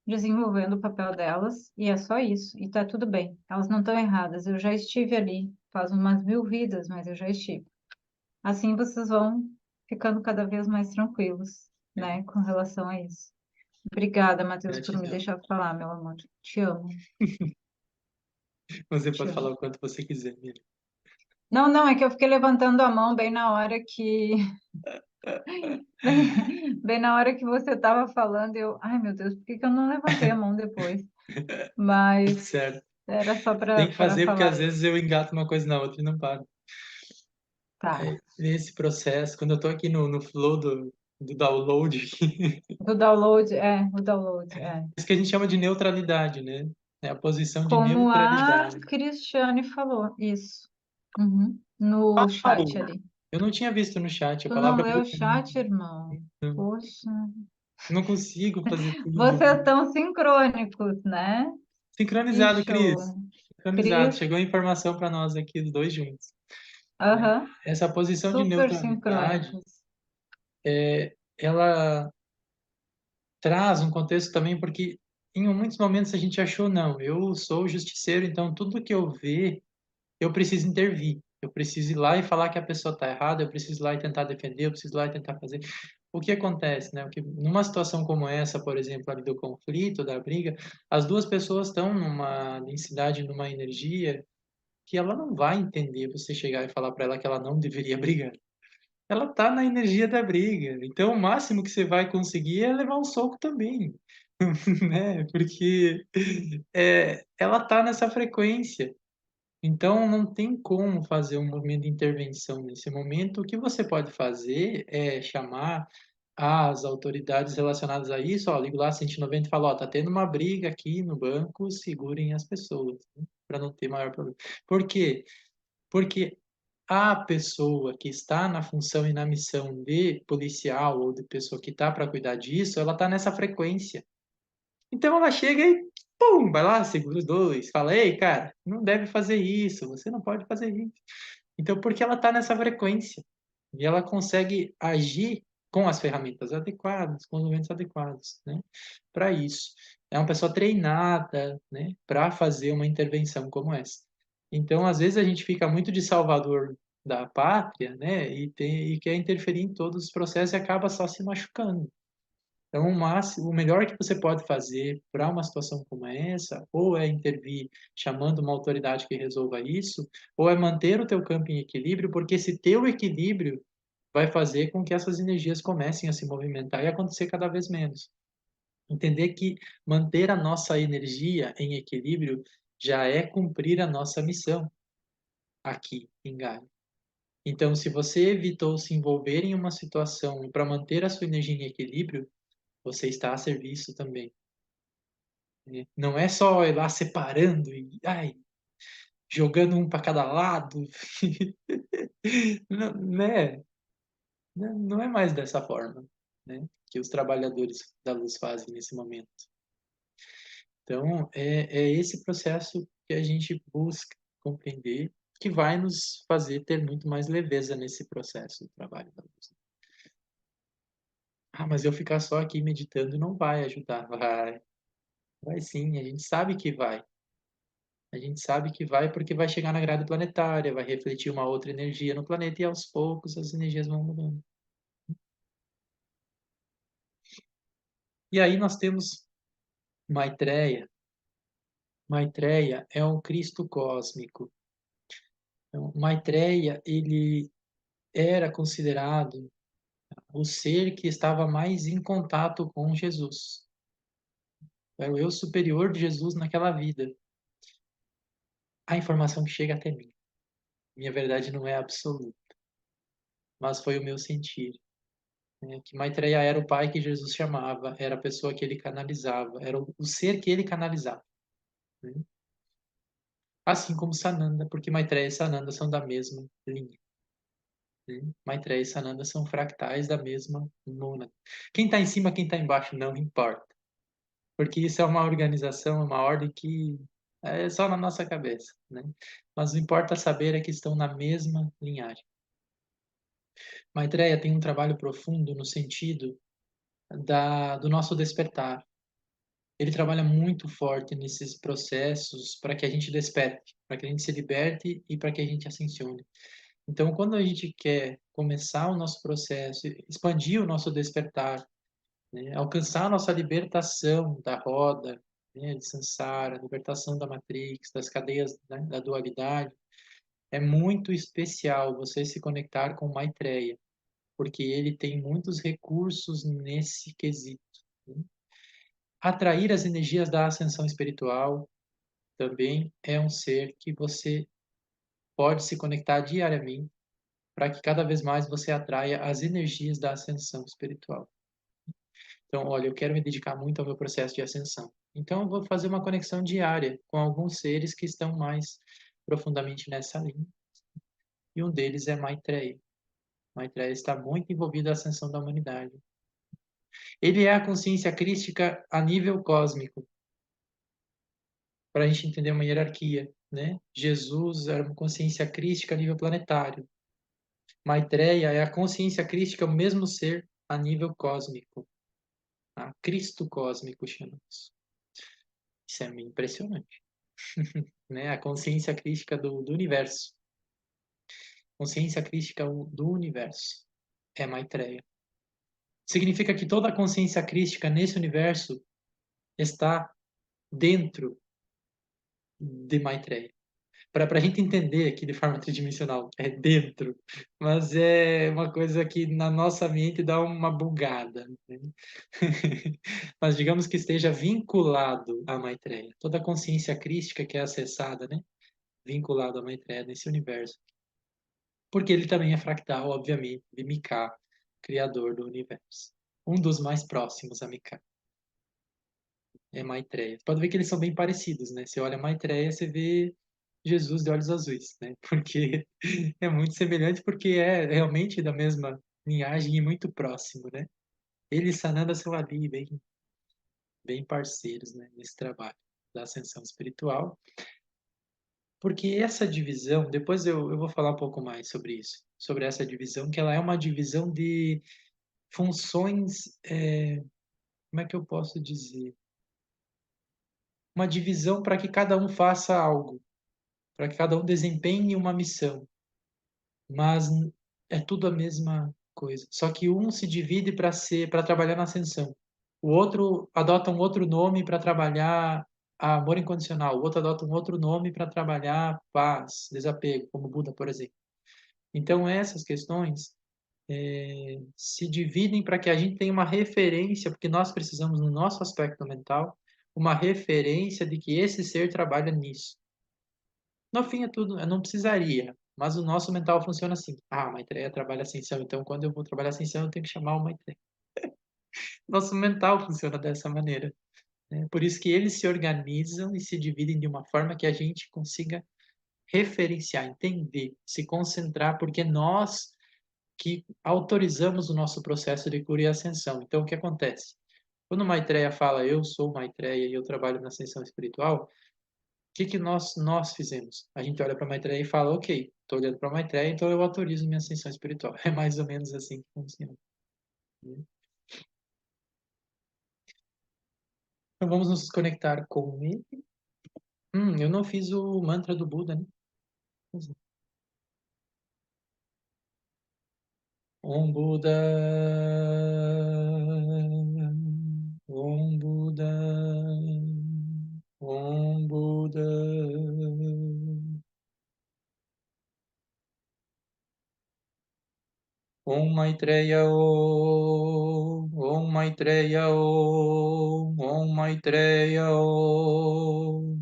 S2: desenvolvendo o papel delas e é só isso. E tá tudo bem. Elas não estão erradas. Eu já estive ali. Faz umas 1000 vidas, mas eu já estive. Assim vocês vão ficando cada vez mais tranquilos, né, com relação a isso. Obrigada, Matheus, por me
S1: Gratidão.
S2: deixar falar, meu amor. Te amo,
S1: Você
S2: te
S1: pode
S2: amo.
S1: falar o quanto você quiser, Miriam.
S2: Não, não, é que eu fiquei levantando a mão bem na hora que bem na hora que você estava falando, eu, ai meu Deus, por que que eu não levantei a mão depois?
S1: Tudo
S2: Mas
S1: certo.
S2: era só
S1: Tem
S2: para
S1: que fazer porque
S2: falar
S1: às
S2: isso.
S1: vezes eu engato uma coisa na outra e não paro.
S2: Tá.
S1: Nesse processo, quando eu tô aqui no flow do download,
S2: O download, é.
S1: isso que a gente chama de neutralidade, né? É a posição de
S2: Como a
S1: neutralidade.
S2: Cristiane falou, isso. Uhum. No chat
S1: Uau!
S2: ali.
S1: Eu não tinha visto no chat a
S2: Tu não
S1: palavra
S2: leu o chat, irmão?
S1: não,
S2: Poxa.
S1: não consigo fazer tudo.
S2: Vocês estão sincrônicos, né? Que
S1: Sincronizado, Cris.
S2: show.
S1: Sincronizado.
S2: Cris,
S1: Chegou a informação para nós aqui, os dois juntos, né?
S2: aham,
S1: Essa posição de
S2: super
S1: neutralidade,
S2: sincrônicos.
S1: ela traz um contexto também, porque em muitos momentos a gente achou, não, eu sou justiceiro, então tudo que eu ver, eu preciso intervir. Eu preciso ir lá e falar que a pessoa está errada, eu preciso ir lá e tentar defender, eu preciso ir lá e tentar fazer. O que acontece, né? O que, numa situação como essa, por exemplo, ali do conflito, da briga, as duas pessoas estão numa densidade, numa energia que ela não vai entender você chegar e falar para ela que ela não deveria brigar. Ela tá na energia da briga. Então, o máximo que você vai conseguir é levar um soco também, né? Porque ela tá nessa frequência. Então, não tem como fazer um movimento de intervenção nesse momento. O que você pode fazer é chamar as autoridades relacionadas a isso. Ó, ligo lá 190 e falo, ó, tá tendo uma briga aqui no banco, segurem as pessoas, né? Para não ter maior problema. Por quê? Porque a pessoa que está na função e na missão de policial ou de pessoa que está para cuidar disso, ela está nessa frequência. Então ela chega e, pum, vai lá, segura os dois, fala, ei, cara, não deve fazer isso, você não pode fazer isso. Então, porque ela está nessa frequência e ela consegue agir com as ferramentas adequadas, com os movimentos adequados, né, para isso. É uma pessoa treinada, né, para fazer uma intervenção como essa. Então, às vezes, a gente fica muito de salvador da pátria, né? E quer interferir em todos os processos e acaba só se machucando. Então, o melhor que você pode fazer para uma situação como essa, ou é intervir chamando uma autoridade que resolva isso, ou é manter o teu campo em equilíbrio, porque esse teu equilíbrio vai fazer com que essas energias comecem a se movimentar e acontecer cada vez menos. Entender que manter a nossa energia em equilíbrio já é cumprir a nossa missão aqui em Gaia. Então, se você evitou se envolver em uma situação para manter a sua energia em equilíbrio, você está a serviço também, né? Não é só ir lá separando e jogando um para cada lado, não, né? Não é mais dessa forma, né? Que os trabalhadores da luz fazem nesse momento. Então, é esse processo que a gente busca compreender, que vai nos fazer ter muito mais leveza nesse processo do trabalho da luz. Mas eu ficar só aqui meditando não vai ajudar. Vai sim, a gente sabe que vai. A gente sabe que vai porque vai chegar na grade planetária, vai refletir uma outra energia no planeta e aos poucos as energias vão mudando. E aí nós temos Maitreya. Maitreya é um Cristo cósmico. Então, Maitreya, ele era considerado o ser que estava mais em contato com Jesus. Era o eu superior de Jesus naquela vida. A informação que chega até mim. Minha verdade não é absoluta, mas foi o meu sentir, né? Que Maitreya era o pai que Jesus chamava, era a pessoa que ele canalizava, era o ser que ele canalizava, né? Assim como Sananda, porque Maitreya e Sananda são da mesma linha, né? Maitreya e Sananda são fractais da mesma mônada. Quem está em cima, quem está embaixo, não importa. Porque isso é uma organização, uma ordem que é só na nossa cabeça, né? Mas o que importa saber é que estão na mesma linhagem. Maitreya tem um trabalho profundo no sentido do nosso despertar. Ele trabalha muito forte nesses processos para que a gente desperte, para que a gente se liberte e para que a gente ascensione. Então, quando a gente quer começar o nosso processo, expandir o nosso despertar, né, alcançar a nossa libertação da roda, né, de samsara, libertação da matrix, das cadeias, né, da dualidade, é muito especial você se conectar com Maitreya, porque ele tem muitos recursos nesse quesito, né? Atrair as energias da ascensão espiritual também é um ser que você pode se conectar diariamente para que cada vez mais você atraia as energias da ascensão espiritual. Então, olha, eu quero me dedicar muito ao meu processo de ascensão. Então, eu vou fazer uma conexão diária com alguns seres que estão mais profundamente nessa linha. E um deles é Maitreya. Maitreya está muito envolvido na ascensão da humanidade. Ele é a consciência crística a nível cósmico, para a gente entender uma hierarquia, né? Jesus era uma consciência crística a nível planetário. Maitreya é a consciência crística, o mesmo ser a nível cósmico. Tá? Cristo cósmico chamamos. Isso é meio impressionante, né? A consciência crística do universo. Consciência crística do universo é Maitreya. Significa que toda a consciência crística nesse universo está dentro de Maitreya. Para a gente entender aqui de forma tridimensional, é dentro, mas é uma coisa que na nossa mente dá uma bugada, né? Mas digamos que esteja vinculado à Maitreya. Toda a consciência crística que é acessada, né? Vinculado à Maitreya nesse universo. Porque ele também é fractal, obviamente, de Mika, criador do universo. Um dos mais próximos a Mika é Maitreya. Pode ver que eles são bem parecidos, né? Você olha Maitreya, você vê Jesus de olhos azuis, né? Porque é muito semelhante, porque é realmente da mesma linhagem e muito próximo, né? Ele e Sananda são ali bem parceiros, né? Nesse trabalho da ascensão espiritual. Porque essa divisão, depois eu vou falar um pouco mais sobre isso, sobre essa divisão, que ela é uma divisão de funções, como é que eu posso dizer? Uma divisão para que cada um faça algo. para que cada um desempenhe uma missão, mas é tudo a mesma coisa. Só que um se divide para trabalhar na ascensão. O outro adota um outro nome para trabalhar amor incondicional. O outro adota um outro nome para trabalhar paz, desapego, como Buda, por exemplo. Então, essas questões se dividem para que a gente tenha uma referência, porque nós precisamos, no nosso aspecto mental, uma referência de que esse ser trabalha nisso. No fim, é tudo, eu não precisaria, mas o nosso mental funciona assim. Ah, Maitreya trabalha ascensão, então quando eu vou trabalhar ascensão, eu tenho que chamar o Maitreya. Nosso mental funciona dessa maneira, né? Por isso que eles se organizam e se dividem de uma forma que a gente consiga referenciar, entender, se concentrar, porque nós que autorizamos o nosso processo de cura e ascensão. Então, o que acontece? Quando Maitreya fala, eu sou Maitreya e eu trabalho na ascensão espiritual, o que que nós fizemos? A gente olha para Maitreya e fala, ok, estou olhando para Maitreya, então eu autorizo minha ascensão espiritual. É mais ou menos assim que funciona, né? Então vamos nos conectar com ele. Eu não fiz o mantra do Buda, né? Om Buda, Om Buda, Om Buda. Om Maitreya Om, Om Maitreya Om, Om Maitreya Om.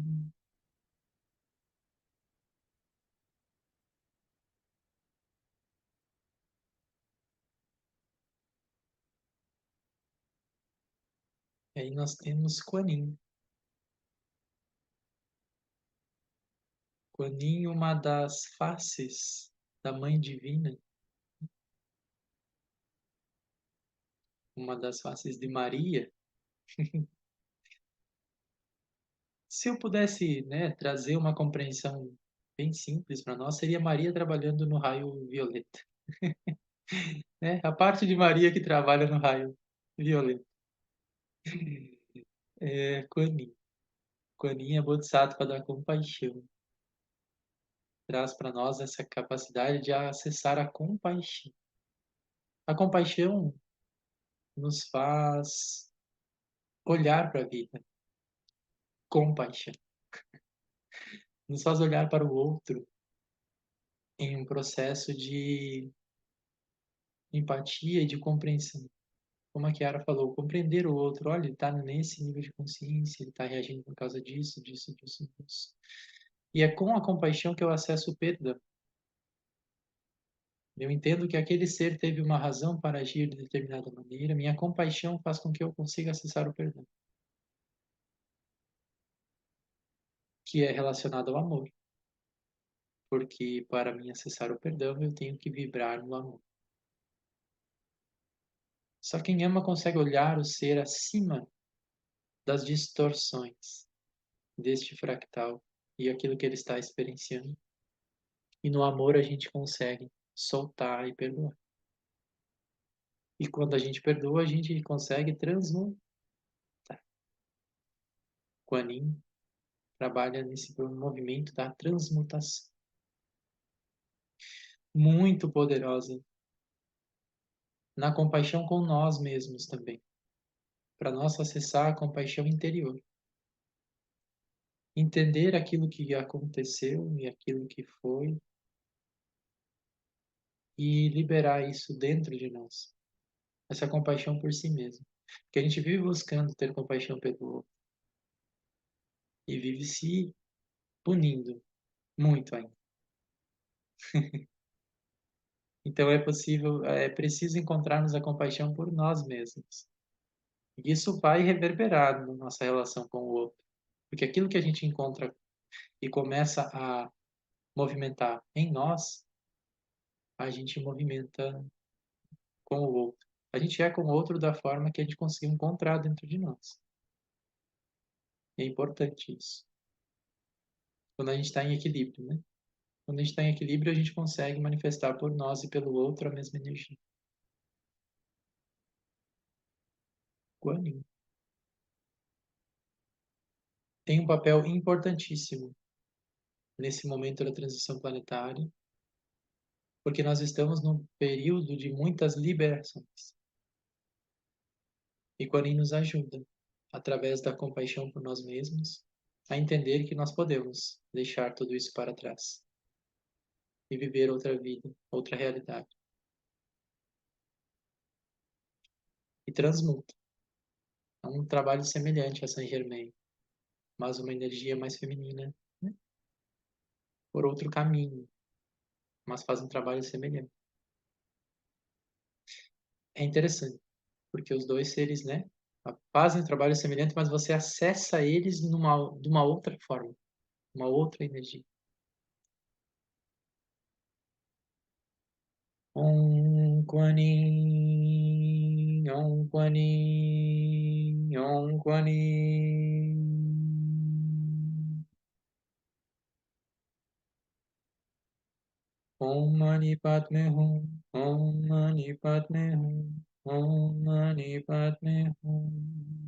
S1: E aí nós temos Kuan Yin. Kuan Yin, uma das faces da Mãe Divina, uma das faces de Maria. Se eu pudesse, né, trazer uma compreensão bem simples para nós, seria Maria trabalhando no raio violeta, né? A parte de Maria que trabalha no raio violeta. É Kuan Yin. Kuan Yin é Bodhisattva da compaixão. Traz para nós essa capacidade de acessar a compaixão. A compaixão nos faz olhar para a vida, compaixão. Nos faz olhar para o outro em um processo de empatia e de compreensão. Como a Kiara falou, compreender o outro. Olha, ele está nesse nível de consciência, ele está reagindo por causa disso, disso, disso, disso. E é com a compaixão que eu acesso o perdão. Eu entendo que aquele ser teve uma razão para agir de determinada maneira. Minha compaixão faz com que eu consiga acessar o perdão, que é relacionado ao amor. Porque para mim acessar o perdão, eu tenho que vibrar no amor. Só quem ama consegue olhar o ser acima das distorções deste fractal e aquilo que ele está experienciando. E no amor a gente consegue soltar e perdoar. E quando a gente perdoa, a gente consegue transmutar. Kuan Yin trabalha nesse movimento da transmutação. Muito poderosa. Na compaixão com nós mesmos também. Para nós acessar a compaixão interior. Entender aquilo que aconteceu e aquilo que foi. E liberar isso dentro de nós. Essa compaixão por si mesmo. Porque a gente vive buscando ter compaixão pelo outro. E vive se punindo muito ainda. Então é preciso encontrarmos a compaixão por nós mesmos. E isso vai reverberar na nossa relação com o outro. Porque aquilo que a gente encontra e começa a movimentar em nós, a gente movimenta com o outro. A gente é com o outro da forma que a gente conseguiu encontrar dentro de nós. E é importante isso. Quando a gente está em equilíbrio, né? Quando a gente está em equilíbrio, a gente consegue manifestar por nós e pelo outro a mesma energia. Guan Yin tem um papel importantíssimo nesse momento da transição planetária, porque nós estamos num período de muitas liberações. E Kuan Yin nos ajuda, através da compaixão por nós mesmos, a entender que nós podemos deixar tudo isso para trás e viver outra vida, outra realidade. E transmuta. É um trabalho semelhante a Saint Germain, mas uma energia mais feminina, né? Por outro caminho, mas faz um trabalho semelhante. É interessante, porque os dois seres, né, fazem um trabalho semelhante, mas você acessa eles de uma outra forma, uma outra energia. Om Kuan Yin, Om Kuan Yin, Om Kuan Yin. Om Mani Padme Hum, Om Mani Padme Hum, Om Mani Padme Hum.